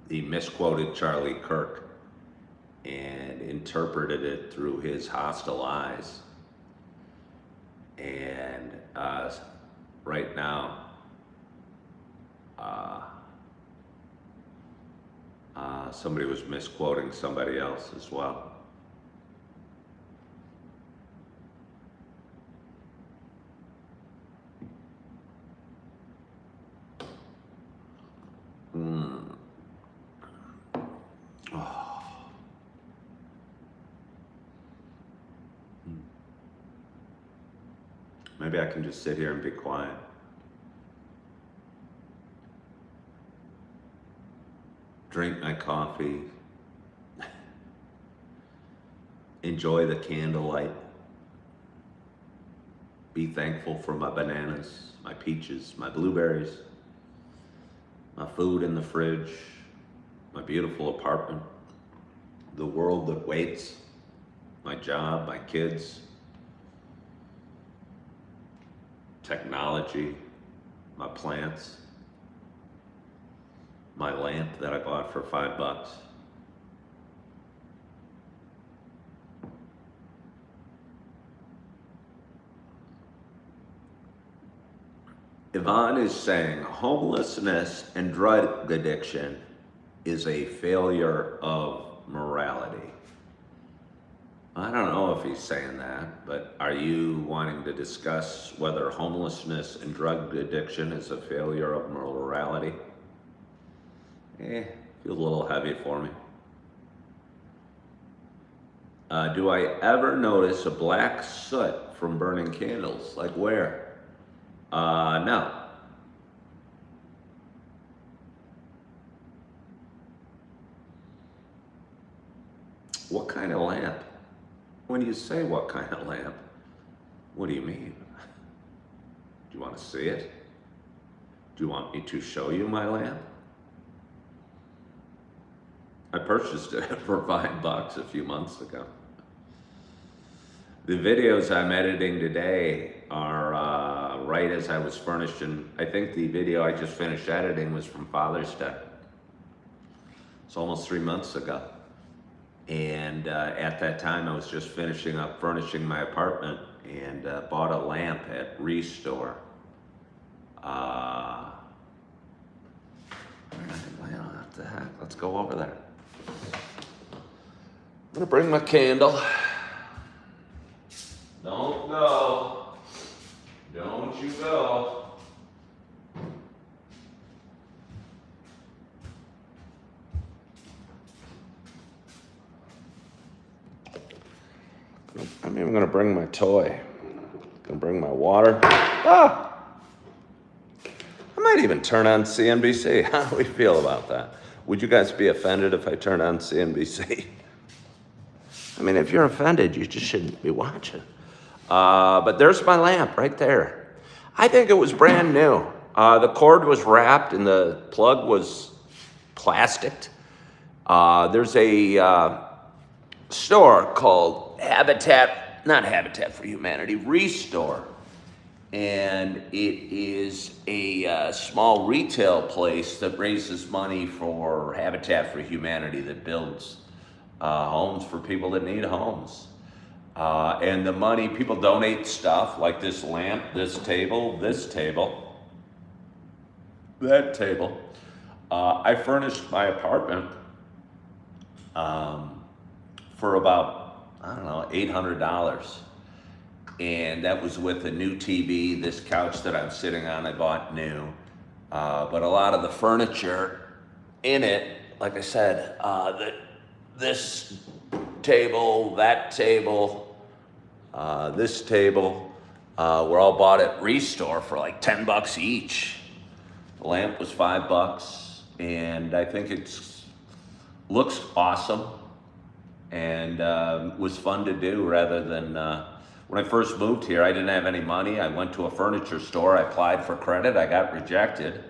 A: he misquoted Charlie Kirk and interpreted it through his hostile eyes. And right now, somebody was misquoting somebody else as well. Maybe I can just sit here and be quiet. Drink my coffee. Enjoy the candlelight. Be thankful for my bananas, my peaches, my blueberries, my food in the fridge, my beautiful apartment, the world that waits, my job, my kids, technology, my plants, my lamp that I bought for $5. Yvonne is saying homelessness and drug addiction is a failure of morality. I don't know if he's saying that, but are you wanting to discuss whether homelessness and drug addiction is a failure of morality? Feels a little heavy for me. Do I ever notice a black soot from burning candles? Like where? No. What kind of lamp? When you say what kind of lamp, what do you mean? Do you want to see it? Do you want me to show you my lamp? I purchased it for $5 a few months ago. The videos I'm editing today are right as I was furnishing. I think the video I just finished editing was from Father's Day. It's almost 3 months ago. And at that time, I was just finishing up furnishing my apartment and bought a lamp at Restore. What the heck? Let's go over there. I'm gonna bring my candle. Don't go. Don't you go. I'm even gonna bring my toy. Gonna bring my water. I might even turn on CNBC. How do we feel about that? Would you guys be offended if I turn on CNBC? I mean, if you're offended, you just shouldn't be watching. But there's my lamp right there. I think it was brand new. The cord was wrapped and the plug was plasticked. There's a store called not Habitat for Humanity, Restore. And it is a small retail place that raises money for Habitat for Humanity that builds homes for people that need homes. And the money, people donate stuff like this lamp, this table, that table. I furnished my apartment for about, I don't know, $800. And that was with a new TV. This couch that I'm sitting on, I bought new. But a lot of the furniture in it, like I said, this table, that table, this table, were all bought at Restore for like $10 each. The lamp was $5, and I think it's looks awesome, and was fun to do rather than When I first moved here, I didn't have any money. I went to a furniture store. I applied for credit. I got rejected.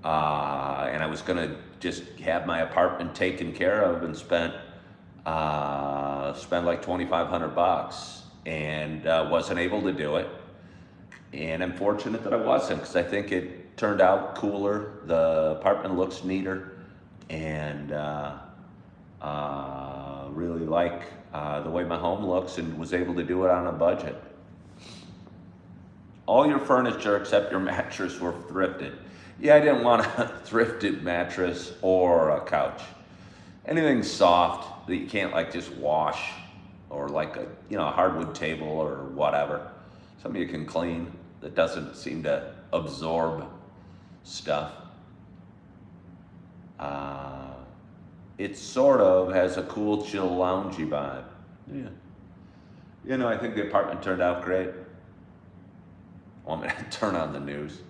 A: And I was going to just have my apartment taken care of and spend like $2,500 and wasn't able to do it. And I'm fortunate that I wasn't, because I think it turned out cooler. The apartment looks neater, and really like the way my home looks, and was able to do it on a budget. All your furniture except your mattress were thrifted. Yeah, I didn't want a thrifted mattress or a couch. Anything soft that you can't like just wash, or like a hardwood table or whatever. Something you can clean that doesn't seem to absorb stuff. It sort of has a cool, chill, loungy vibe. Yeah. I think the apartment turned out great. Want me to turn on the news?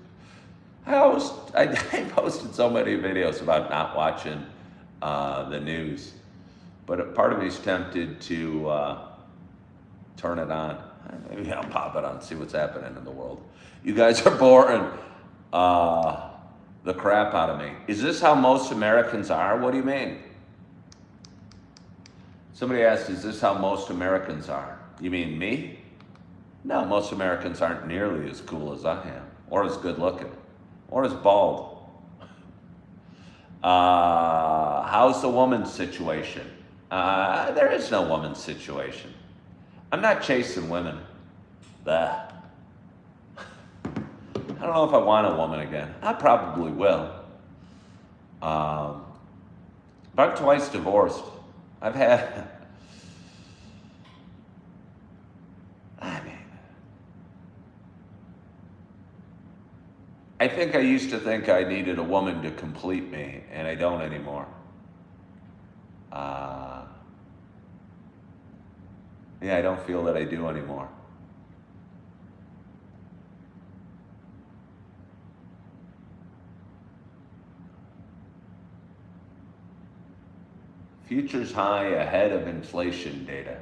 A: I posted so many videos about not watching the news, but a part of me is tempted to turn it on. Maybe I'll pop it on and see what's happening in the world. You guys are boring the crap out of me. Is this how most Americans are? What do you mean? Somebody asked, is this how most Americans are? You mean me? No, most Americans aren't nearly as cool as I am, or as good looking, or as bald. How's the woman's situation? There is no woman's situation. I'm not chasing women. Bah. I don't know if I want a woman again. I probably will. But I'm twice divorced. I think I used to think I needed a woman to complete me, and I don't anymore. I don't feel that I do anymore. Futures high ahead of inflation data.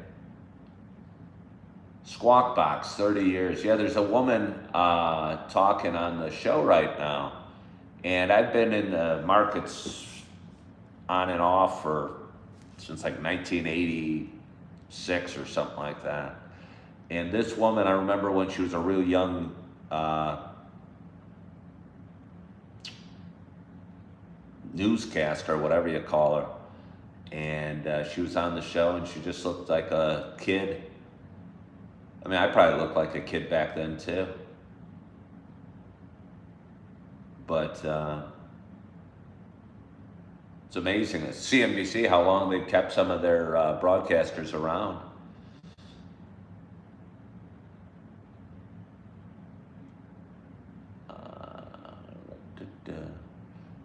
A: Squawk Box, 30 years. Yeah, there's a woman talking on the show right now. And I've been in the markets on and off since like 1986 or something like that. And this woman, I remember when she was a real young newscaster, whatever you call her. And she was on the show, and she just looked like a kid. I mean, I probably looked like a kid back then too. But it's amazing at CNBC how long they've kept some of their broadcasters around.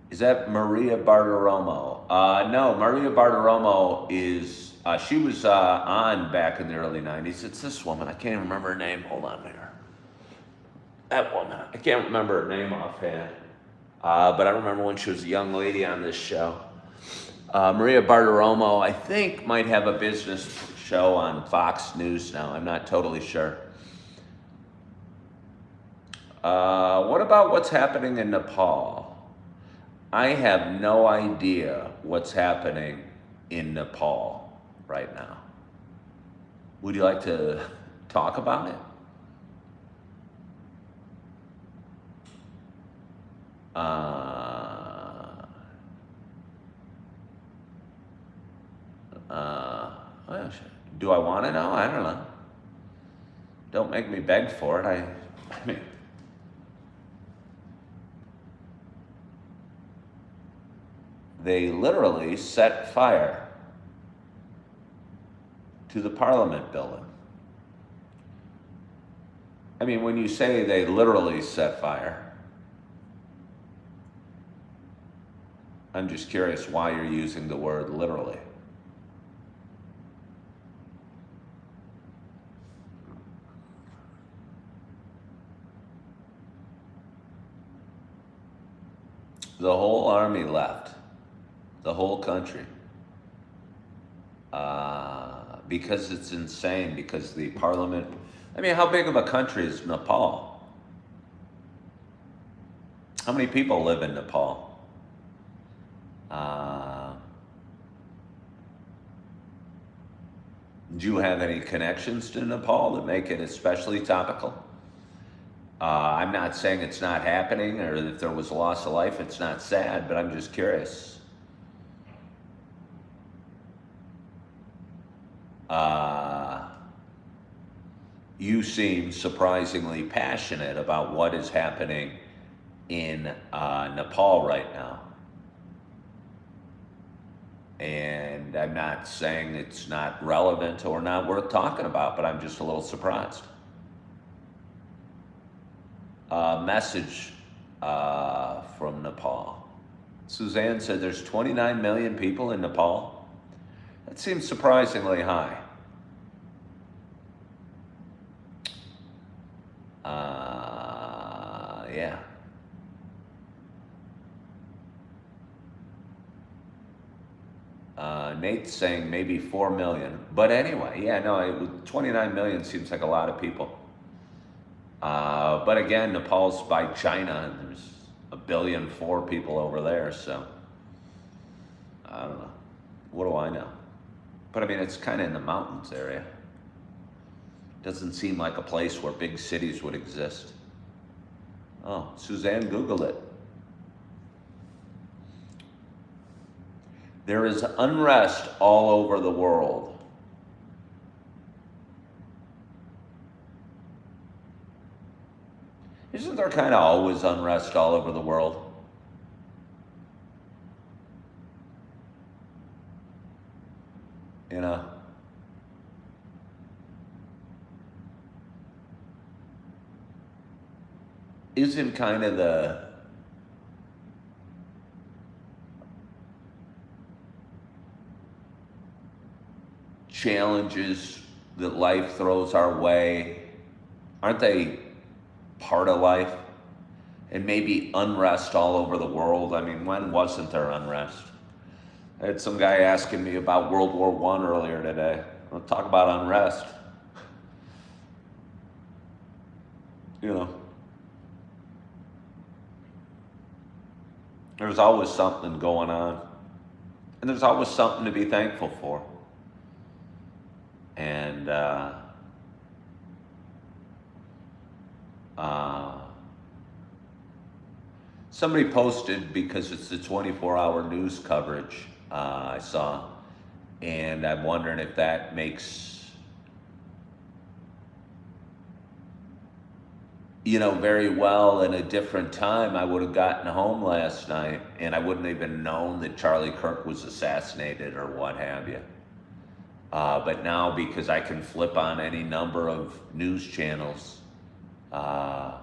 A: Is that Maria Bartiromo? No, Maria Bartiromo is, she was on back in the early 90s. It's this woman. I can't even remember her name. Hold on there. That woman. I can't remember her name offhand. But I remember when she was a young lady on this show. Maria Bartiromo, I think, might have a business show on Fox News now. I'm not totally sure. What about what's happening in Nepal? I have no idea what's happening in Nepal right now. Would you like to talk about it? Do I want to know? I don't know. Don't make me beg for it. I mean, they literally set fire to the Parliament building. I mean, when you say they literally set fire, I'm just curious why you're using the word literally. The whole army left. The whole country. Because it's insane, because the Parliament I mean, how big of a country is Nepal? How many people live in Nepal? Uh, do you have any connections to Nepal that make it especially topical? I'm not saying it's not happening or if there was a loss of life, it's not sad, but I'm just curious. You seem surprisingly passionate about what is happening in Nepal right now. And I'm not saying it's not relevant or not worth talking about, but I'm just a little surprised. Message from Nepal. Suzanne said there's 29 million people in Nepal. That seems surprisingly high. Yeah. Nate's saying maybe 4 million. But anyway, yeah, no, 29 million seems like a lot of people. But again, Nepal's by China, and there's 1.4 billion people over there, so I don't know. What do I know? But I mean, it's kind of in the mountains area. Doesn't seem like a place where big cities would exist. Oh, Suzanne Googled it. There is unrest all over the world. Isn't there kind of always unrest all over the world? You know? Isn't kind of the challenges that life throws our way, aren't they part of life? And maybe unrest all over the world. I mean, when wasn't there unrest? I had some guy asking me about World War I earlier today. We'll talk about unrest. You know, there's always something going on. And there's always something to be thankful for. And somebody posted, because it's the 24-hour news coverage I saw, and I'm wondering if that makes, you know, very well in a different time, I would have gotten home last night and I wouldn't have even known that Charlie Kirk was assassinated or what have you. But now, because I can flip on any number of news channels at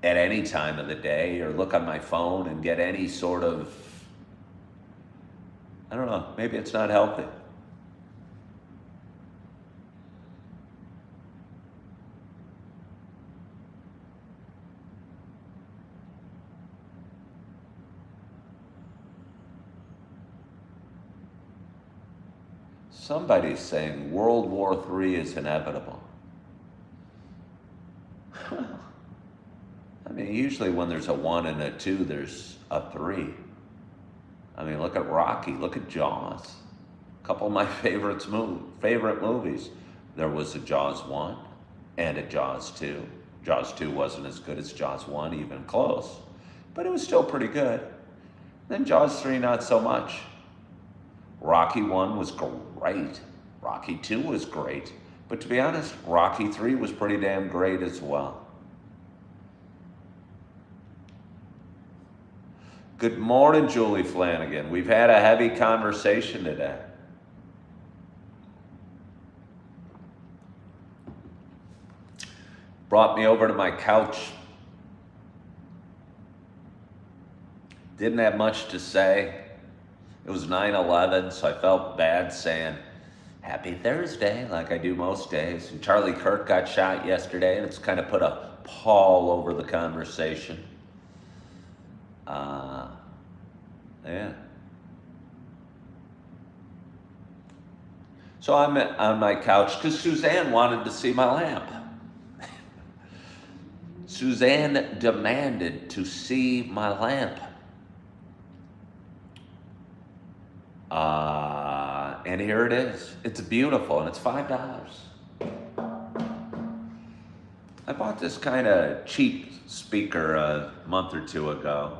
A: any time of the day, or look on my phone and get any sort of, I don't know, maybe it's not healthy. Somebody's saying World War III is inevitable. I mean, usually when there's a 1 and a 2, there's a 3. I mean, look at Rocky, look at Jaws. A couple of my favorite movies. There was a Jaws 1 and a Jaws 2. Jaws 2 wasn't as good as Jaws 1, even close. But it was still pretty good. Then Jaws 3, not so much. Rocky 1 was great. Rocky 2 was great. But to be honest, Rocky 3 was pretty damn great as well. Good morning, Julie Flanagan. We've had a heavy conversation today. Brought me over to my couch. Didn't have much to say. It was 9/11, so I felt bad saying happy Thursday like I do most days. And Charlie Kirk got shot yesterday, and it's kind of put a pall over the conversation. Yeah. So I'm on my couch because Suzanne wanted to see my lamp. Suzanne demanded to see my lamp. And here it is. It's beautiful and it's $5. I bought this kind of cheap speaker a month or two ago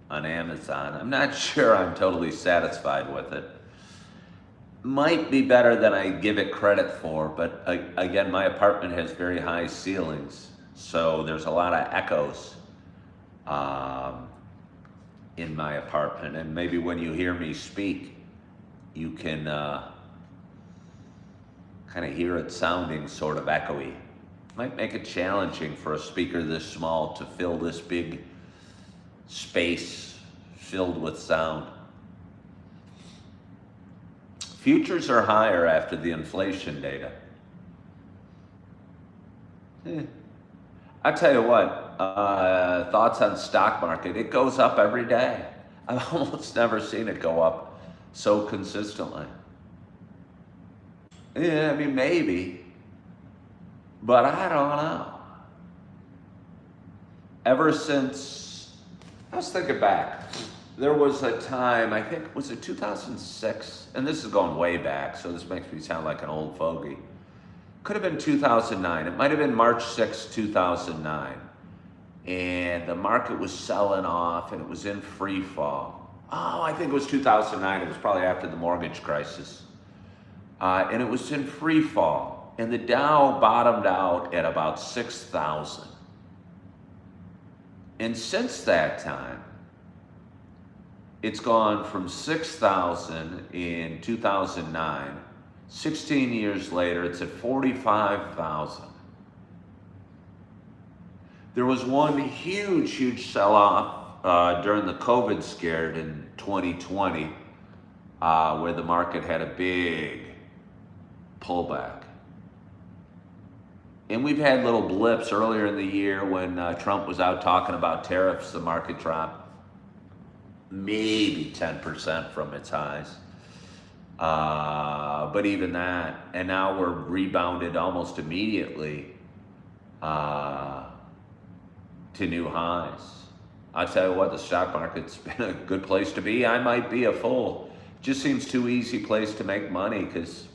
A: on Amazon. I'm not sure I'm totally satisfied with it. Might be better than I give it credit for, but again, my apartment has very high ceilings, so there's a lot of echoes in my apartment, and maybe when you hear me speak, you can kind of hear it sounding sort of echoey. Might make it challenging for a speaker this small to fill this big space filled with sound. Futures are higher after the inflation data. I tell you what, thoughts on stock market, it goes up every day. I've almost never seen it go up so consistently. Yeah, I mean, maybe, but I don't know. Ever since, I was thinking back, there was a time, I think, was it 2006? And this is going way back, so this makes me sound like an old fogey. Could have been 2009. It might have been March 6, 2009. And the market was selling off and it was in free fall. Oh, I think it was 2009. It was probably after the mortgage crisis. And it was in free fall. And the Dow bottomed out at about 6,000. And since that time, it's gone from 6,000 in 2009. 16 years later, it's at 45,000. There was one huge sell-off during the COVID scare in 2020, where the market had a big pullback. And we've had little blips earlier in the year when Trump was out talking about tariffs, the market dropped maybe 10% from its highs. But even that, and now we're rebounded almost immediately to new highs. I tell you what, the stock market's been a good place to be. I might be a fool. Just seems too easy place to make money because,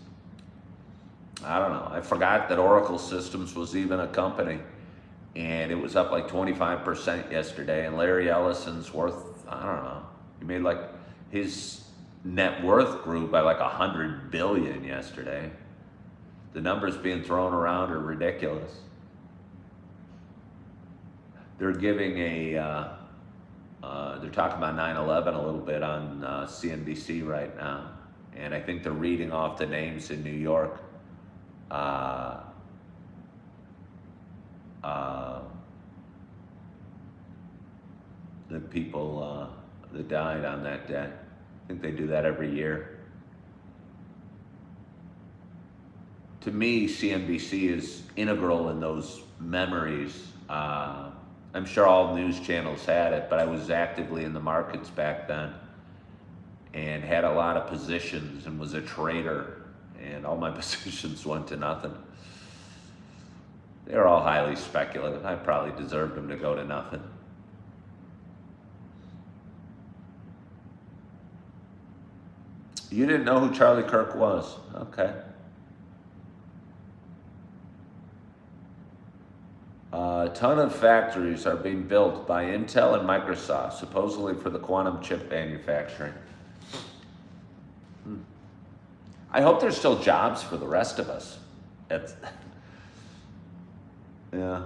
A: I don't know, I forgot that Oracle Systems was even a company. And it was up like 25% yesterday. And Larry Ellison's worth, I don't know, he made like, his net worth grew by like 100 billion yesterday. The numbers being thrown around are ridiculous. They're giving they're talking about 9/11 a little bit on CNBC right now. And I think they're reading off the names in New York. The people that died on that day. I think they do that every year. To me, CNBC is integral in those memories. I'm sure all news channels had it, but I was actively in the markets back then and had a lot of positions and was a trader, and all my positions went to nothing. They were all highly speculative. I probably deserved them to go to nothing. You didn't know who Charlie Kirk was? Okay. A ton of factories are being built by Intel and Microsoft, supposedly for the quantum chip manufacturing. I hope there's still jobs for the rest of us. Yeah.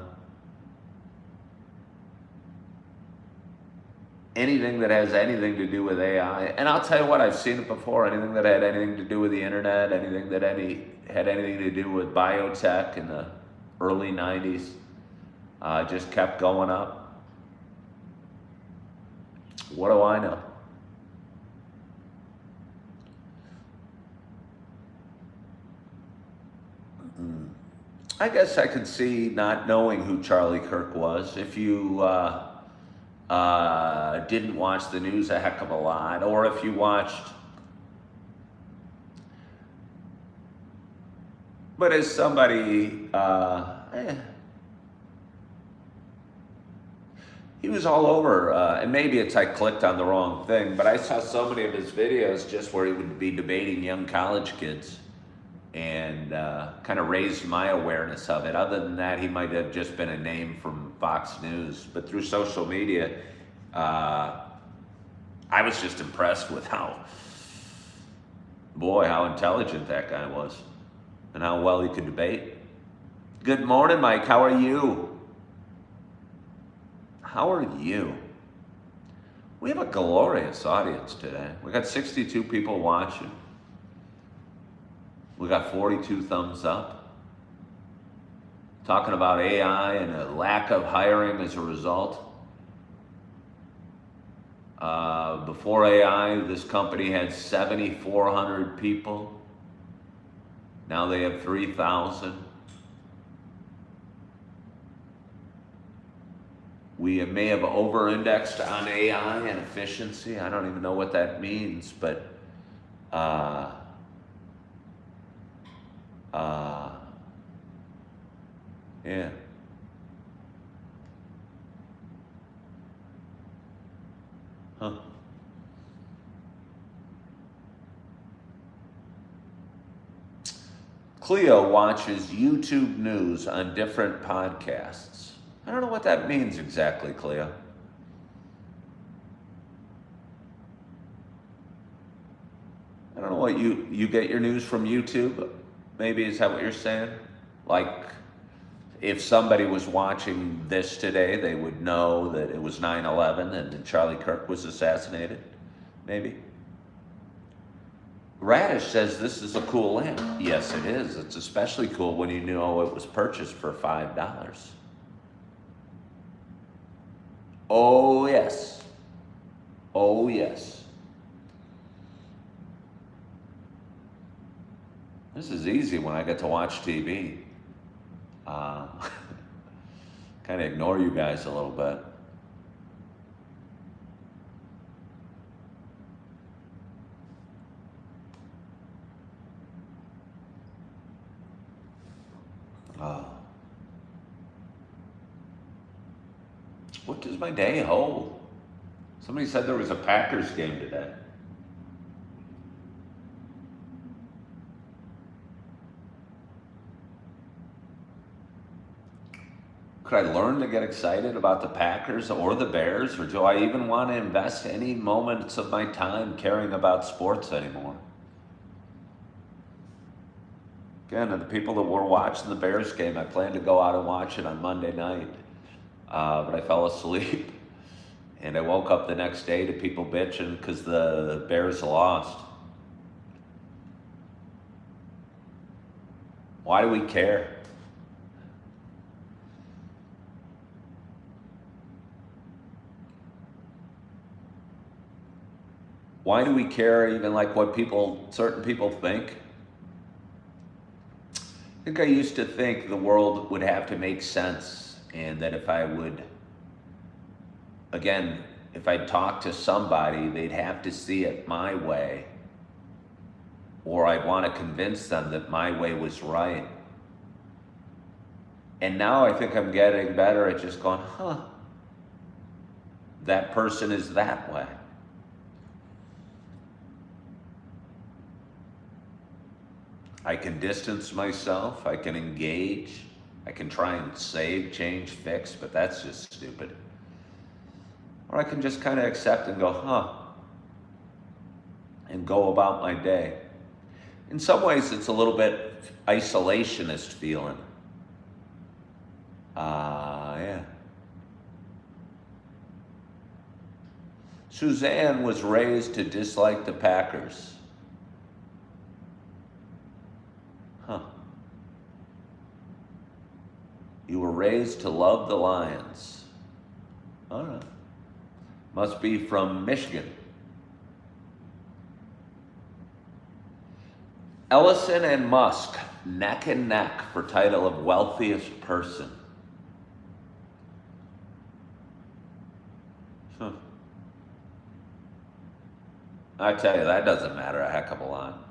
A: Anything that has anything to do with AI, and I'll tell you what, I've seen it before, anything that had anything to do with the internet, anything that had anything to do with biotech in the early 90s, just kept going up. What do I know? I guess I could see not knowing who Charlie Kirk was if you didn't watch the news a heck of a lot, or if you watched But as somebody, he was all over, and maybe it's I clicked on the wrong thing, but I saw so many of his videos just where he would be debating young college kids, and kind of raised my awareness of it. Other than that, he might have just been a name from Fox News, but through social media, I was just impressed with how intelligent that guy was and how well he could debate. Good morning, Mike. How are you? How are you? We have a glorious audience today. We got 62 people watching. We got 42 thumbs up. Talking about AI and a lack of hiring as a result. Before AI, this company had 7,400 people. Now they have 3,000. We may have over-indexed on AI and efficiency. I don't even know what that means, but yeah. Huh. Cleo watches YouTube news on different podcasts. I don't know what that means exactly, Cleo. I don't know what you get your news from YouTube. Maybe is that what you're saying? Like, if somebody was watching this today, they would know that it was 9/11 and that Charlie Kirk was assassinated. Maybe. Radish says this is a cool lamp. Yes, it is. It's especially cool when you know it was purchased for $5. Oh, yes. Oh, yes. This is easy when I get to watch TV. Kind of ignore you guys a little bit. What does my day hold? Somebody said there was a Packers game today. Could I learn to get excited about the Packers or the Bears, or do I even want to invest any moments of my time caring about sports anymore? Again, the people that were watching the Bears game, I planned to go out and watch it on Monday night, but I fell asleep. And I woke up the next day to people bitching because the Bears lost. Why do we care? Why do we care even like what certain people think? I think I used to think the world would have to make sense, and that if I would, again, if I talked to somebody, they'd have to see it my way, or I'd want to convince them that my way was right. And now I think I'm getting better at just going, that person is that way. I can distance myself, I can engage, I can try and save, change, fix, but that's just stupid. Or I can just kind of accept and go, and go about my day. In some ways, it's a little bit isolationist feeling. Yeah. Suzanne was raised to dislike the Packers. You were raised to love the Lions. All right. Must be from Michigan. Ellison and Musk, neck and neck for title of wealthiest person. I tell you, that doesn't matter a heck of a lot.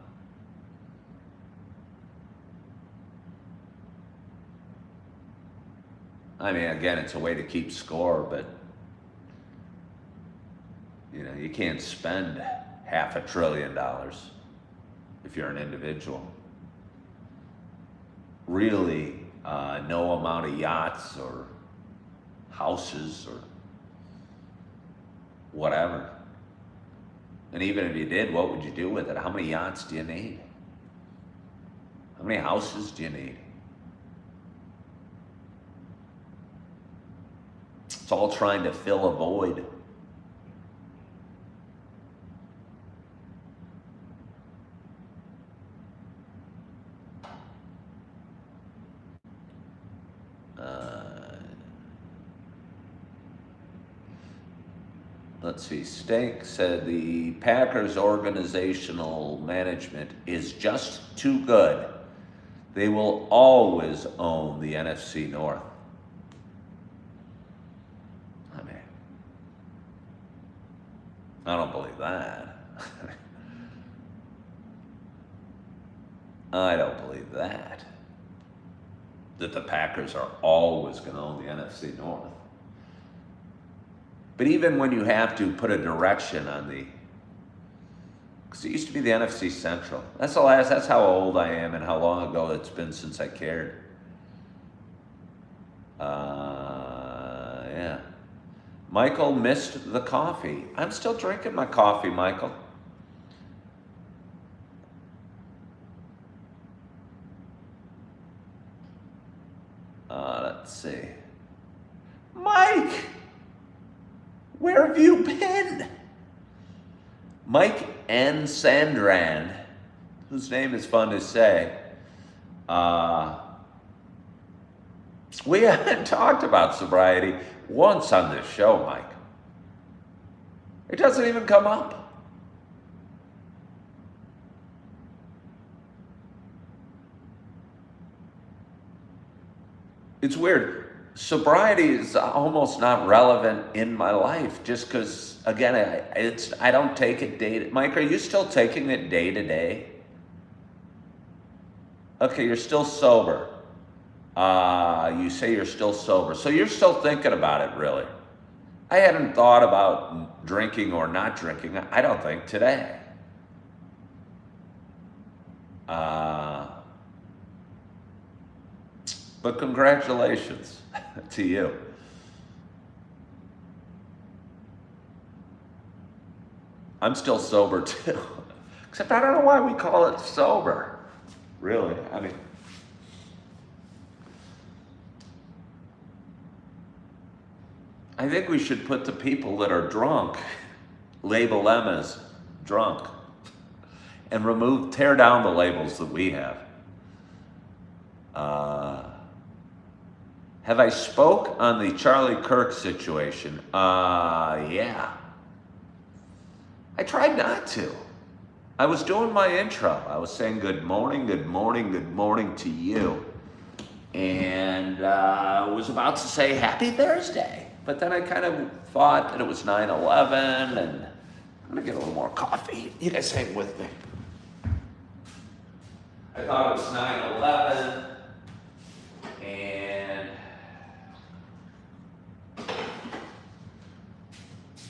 A: I mean, again, it's a way to keep score, but you know, you can't spend $500 billion if you're an individual. Really, no amount of yachts or houses or whatever. And even if you did, what would you do with it? How many yachts do you need? How many houses do you need? It's all trying to fill a void. Let's see, Stank said the Packers organizational management is just too good. They will always own the NFC North. I mean, I don't believe that. I don't believe that. That the Packers are always going to own the NFC North. But even when you have to put a direction on the, because it used to be the NFC Central. That's how old I am and how long ago it's been since I cared. Yeah. Michael missed the coffee. I'm still drinking my coffee, Michael. Let's see. Mike! Where have you been? Mike N. Sandrand, whose name is fun to say. We haven't talked about sobriety once on this show, Mike. It doesn't even come up. It's weird. Sobriety is almost not relevant in my life just because, again, I don't take it day to. Mike, are you still taking it day to day? Okay, you're still sober. You say you're still sober. So you're still thinking about it, really. I hadn't thought about drinking or not drinking, I don't think, today. But congratulations to you. I'm still sober too. Except I don't know why we call it sober. Really, I mean. I think we should put the people that are drunk, label them as drunk, and tear down the labels that we have. Have I spoke on the Charlie Kirk situation? Yeah. I tried not to. I was doing my intro. I was saying good morning, good morning, good morning to you. And was about to say happy Thursday. But then I kind of thought that it was 9/11 and I'm gonna get a little more coffee. You guys hang with me. I thought it was 9/11 and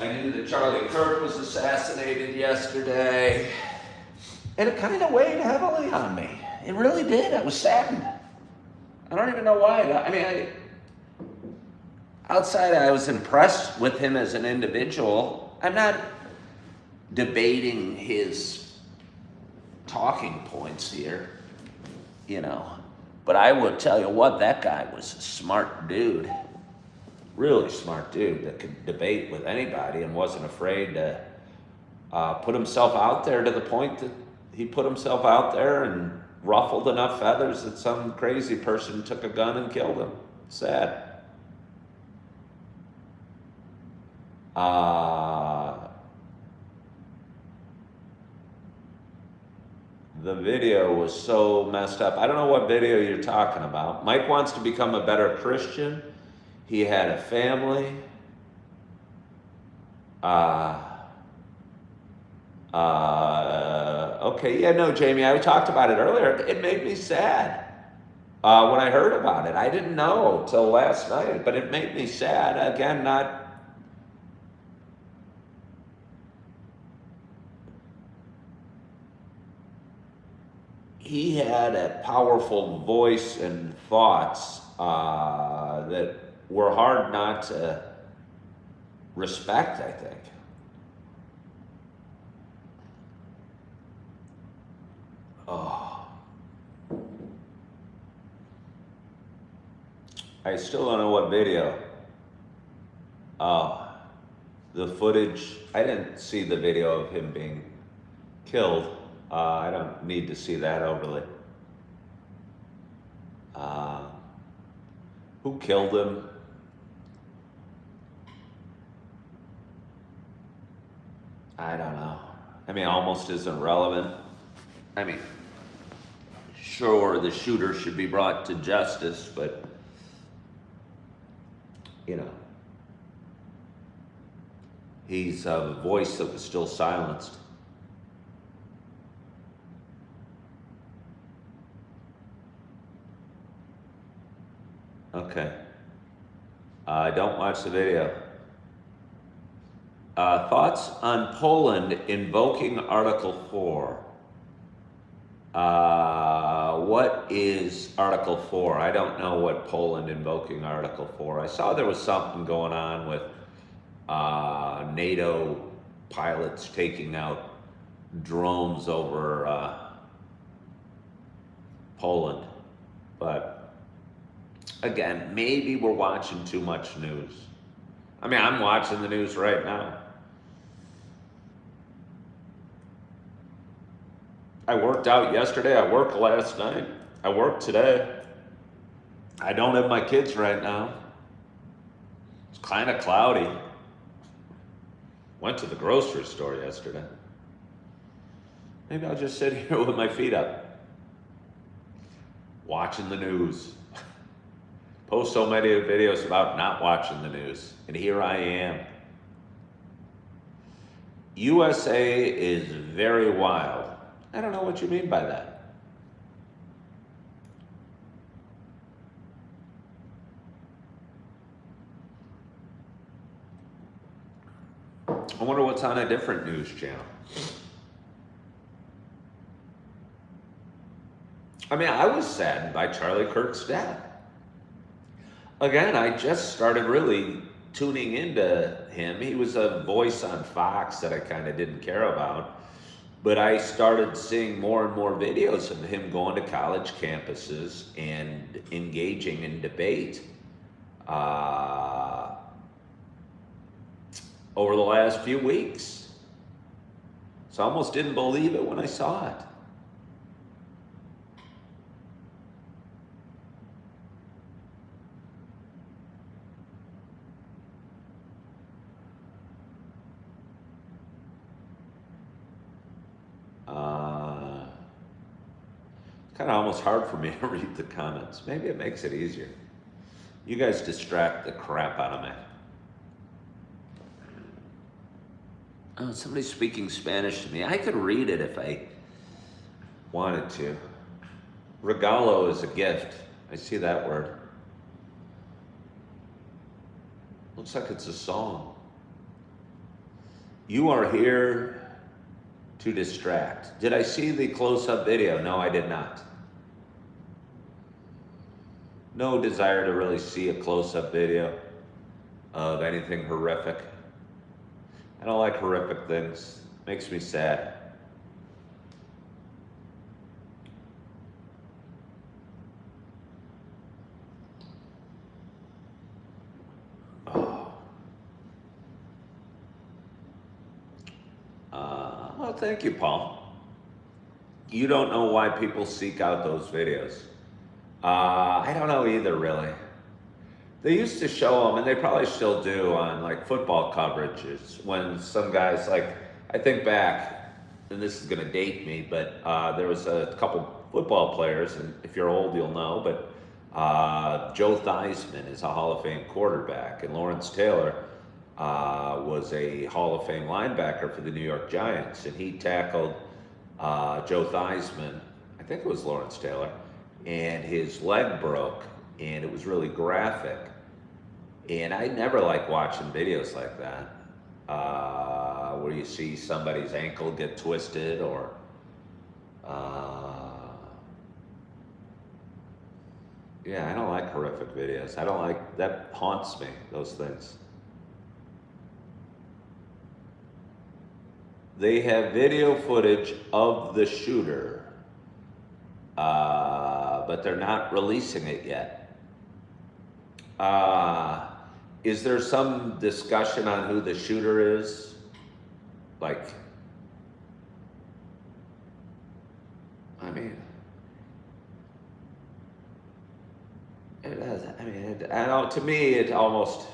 A: I knew that Charlie Kirk was assassinated yesterday, and it kind of weighed heavily on me. It really did. I was saddened. I don't even know why. I mean, outside I was impressed with him as an individual. I'm not debating his talking points here, you know. But I would tell you what, that guy was a smart dude. Really smart dude that could debate with anybody and wasn't afraid to put himself out there to the point that he put himself out there and ruffled enough feathers that some crazy person took a gun and killed him. Sad. The video was so messed up. I don't know what video you're talking about. Mike wants to become a better Christian. He had a family. Okay, yeah, no, Jamie, I talked about it earlier. It made me sad. When I heard about it, I didn't know till last night, but it made me sad. Again, not. He had a powerful voice and thoughts that were hard not to respect, I think. Oh. I still don't know what video. Oh, the footage. I didn't see the video of him being killed. I don't need to see that overly. Who killed him? I don't know. I mean, almost isn't relevant. I mean, sure, the shooter should be brought to justice, but, you know, he's a voice that was still silenced. Okay. Don't watch the video. Thoughts on Poland invoking Article 4. What is Article 4? I don't know what Poland invoking Article 4. I saw there was something going on with NATO pilots taking out drones over Poland. But again, maybe we're watching too much news. I mean, I'm watching the news right now. I worked out yesterday. I worked last night. I worked today. I don't have my kids right now. It's kind of cloudy. Went to the grocery store yesterday. Maybe I'll just sit here with my feet up, watching the news. Post so many videos about not watching the news, and here I am. USA is very wild. I don't know what you mean by that. I wonder what's on a different news channel. I mean, I was saddened by Charlie Kirk's death. Again, I just started really tuning into him. He was a voice on Fox that I kind of didn't care about. But I started seeing more and more videos of him going to college campuses and engaging in debate over the last few weeks. So I almost didn't believe it when I saw it. Kind of almost hard for me to read the comments. Maybe it makes it easier. You guys distract the crap out of me. Oh, somebody's speaking Spanish to me. I could read it if I wanted to. Regalo is a gift. I see that word. Looks like it's a song. You are here to distract. Did I see the close-up video? No, I did not. No desire to really see a close-up video of anything horrific. I don't like horrific things. Makes me sad. Oh. Well, thank you, Paul. You don't know why people seek out those videos. I don't know either, really. They used to show them, and they probably still do, on like football coverages when some guys, like, I think back, and this is going to date me, but there was a couple football players, and if you're old, you'll know, but Joe Theismann is a Hall of Fame quarterback, and Lawrence Taylor was a Hall of Fame linebacker for the New York Giants, and he tackled Joe Theismann, I think it was Lawrence Taylor, and his leg broke, and it was really graphic. And I never like watching videos like that, where you see somebody's ankle get twisted or, yeah, I don't like horrific videos. I don't like, that haunts me, those things. They have video footage of the shooter, but they're not releasing it yet. Is there some discussion on who the shooter is? Like, I mean, it does. I mean, I don't. To me, it almost.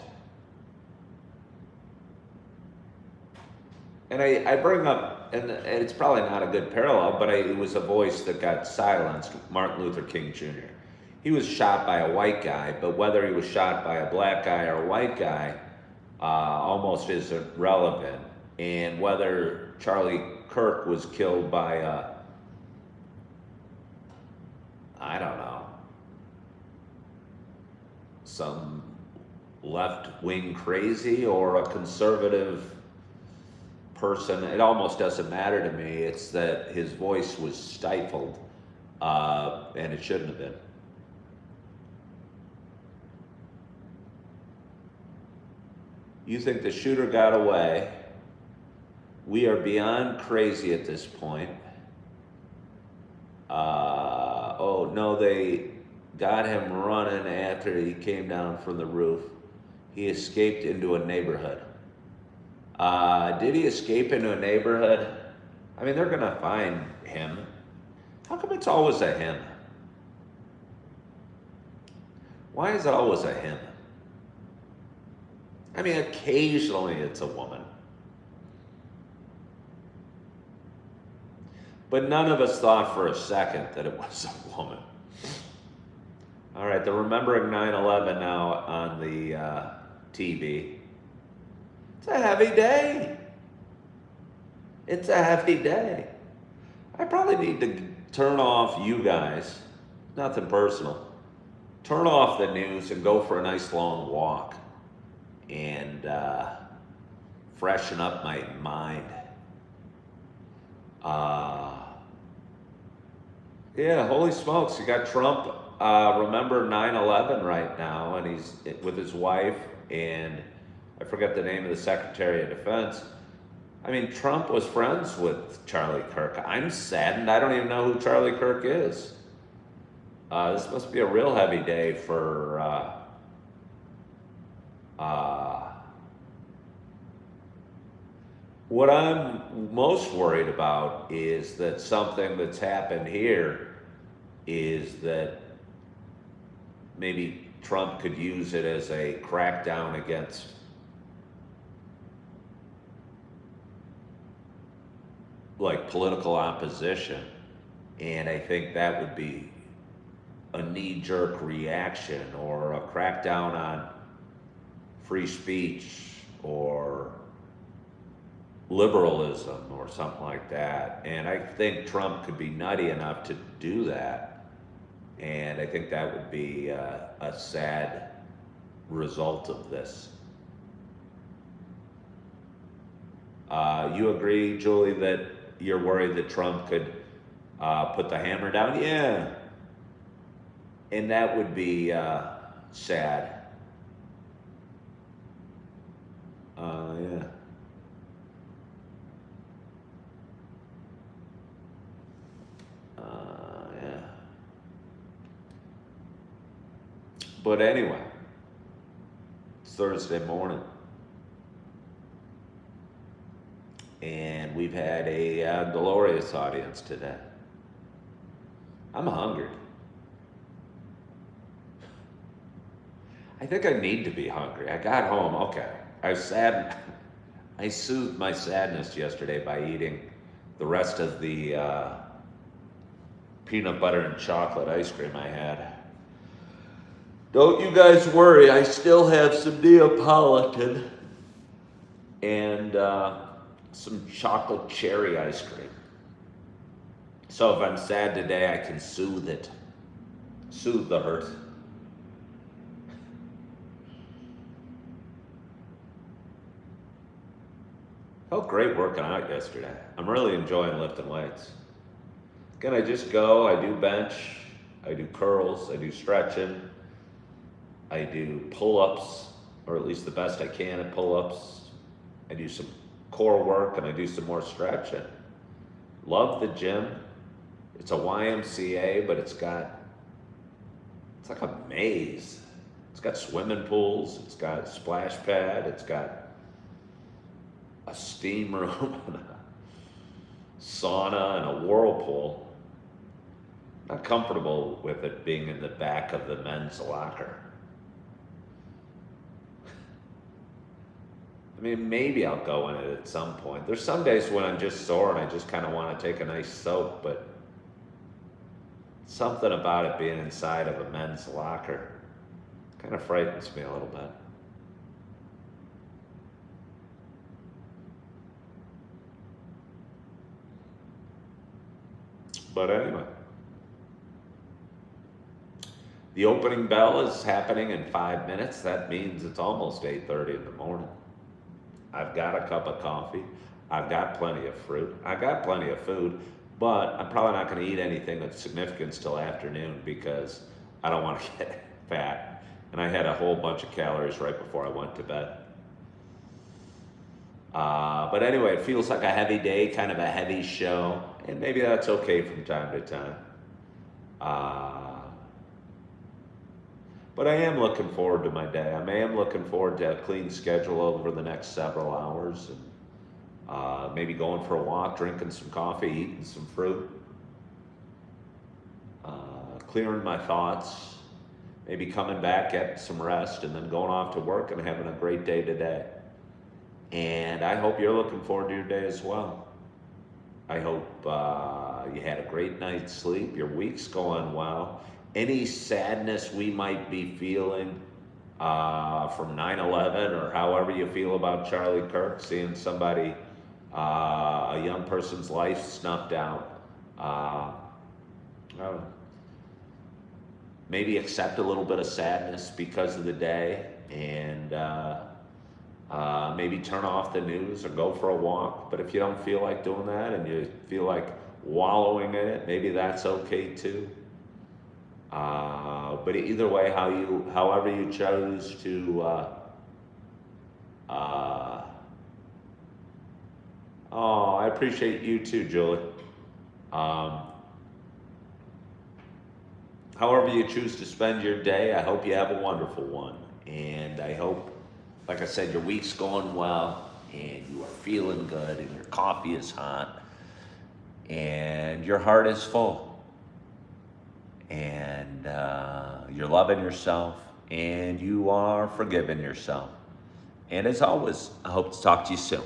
A: And I bring up, and it's probably not a good parallel, but it was a voice that got silenced. Martin Luther King Jr. He was shot by a white guy, but whether he was shot by a black guy or a white guy almost isn't relevant. And whether Charlie Kirk was killed by I don't know, some left-wing crazy or a conservative person, it almost doesn't matter to me. It's that his voice was stifled, and it shouldn't have been. You think the shooter got away? We are beyond crazy at this point. Oh no, they got him running after he came down from the roof. He escaped into a neighborhood. Did he escape into a neighborhood? I mean, they're gonna find him. How come it's always a him? Why is it always a him? I mean, occasionally it's a woman. But none of us thought for a second that it was a woman. All right, they're remembering 9/11 now on the TV. It's a heavy day. It's a heavy day. I probably need to turn off you guys, nothing personal. Turn off the news and go for a nice long walk and freshen up my mind. Yeah, holy smokes, you got Trump remember 9/11 right now, and he's with his wife, and I forget the name of the Secretary of Defense. I mean, Trump was friends with Charlie Kirk. I'm saddened. I don't even know who Charlie Kirk is. This must be a real heavy day for what I'm most worried about is that something that's happened here is that maybe Trump could use it as a crackdown against like political opposition. And I think that would be a knee-jerk reaction or a crackdown on free speech or liberalism or something like that. And I think Trump could be nutty enough to do that. And I think that would be a sad result of this. You agree, Julie, that you're worried that Trump could put the hammer down? Yeah. And that would be sad. Yeah. Yeah. But anyway, it's Thursday morning. And we've had a glorious audience today. I'm hungry. I think I need to be hungry. I got home, okay. I soothed my sadness yesterday by eating the rest of the peanut butter and chocolate ice cream I had. Don't you guys worry, I still have some Neapolitan and some chocolate cherry ice cream. So if I'm sad today, I can soothe it soothe the hurt. Felt great working out yesterday. I'm really enjoying lifting weights. Again, I just go, I do bench, I do curls, I do stretching, I do pull-ups, or at least the best I can at pull-ups. I do some core work and I do some more stretching. Love the gym. It's a YMCA, but it's like a maze. It's got swimming pools, it's got a splash pad, it's got a steam room, and a sauna, and a whirlpool. Not comfortable with it being in the back of the men's locker. I mean, maybe I'll go in it at some point. There's some days when I'm just sore and I just kind of want to take a nice soak, but something about it being inside of a men's locker kind of frightens me a little bit. But anyway, the opening bell is happening in 5 minutes. That means it's almost 8:30 in the morning. I've got a cup of coffee. I've got plenty of fruit. I got plenty of food, but I'm probably not going to eat anything of significance till afternoon because I don't want to get fat. And I had a whole bunch of calories right before I went to bed. But anyway, it feels like a heavy day, kind of a heavy show, and maybe that's okay from time to time. But I am looking forward to my day. I am looking forward to a clean schedule over the next several hours, and maybe going for a walk, drinking some coffee, eating some fruit, clearing my thoughts, maybe coming back, getting some rest, and then going off to work and having a great day today. And I hope you're looking forward to your day as well. I hope you had a great night's sleep, your week's going well. Any sadness we might be feeling from 9/11 or however you feel about Charlie Kirk, seeing somebody, a young person's life snuffed out, maybe accept a little bit of sadness because of the day, and maybe turn off the news or go for a walk. But if you don't feel like doing that and you feel like wallowing in it, maybe that's okay too. But either way, however you chose to, I appreciate you too, Julie. However you choose to spend your day, I hope you have a wonderful one. And I hope, like I said, your week's going well and you are feeling good and your coffee is hot and your heart is full. And you're loving yourself and you are forgiving yourself. And as always, I hope to talk to you soon.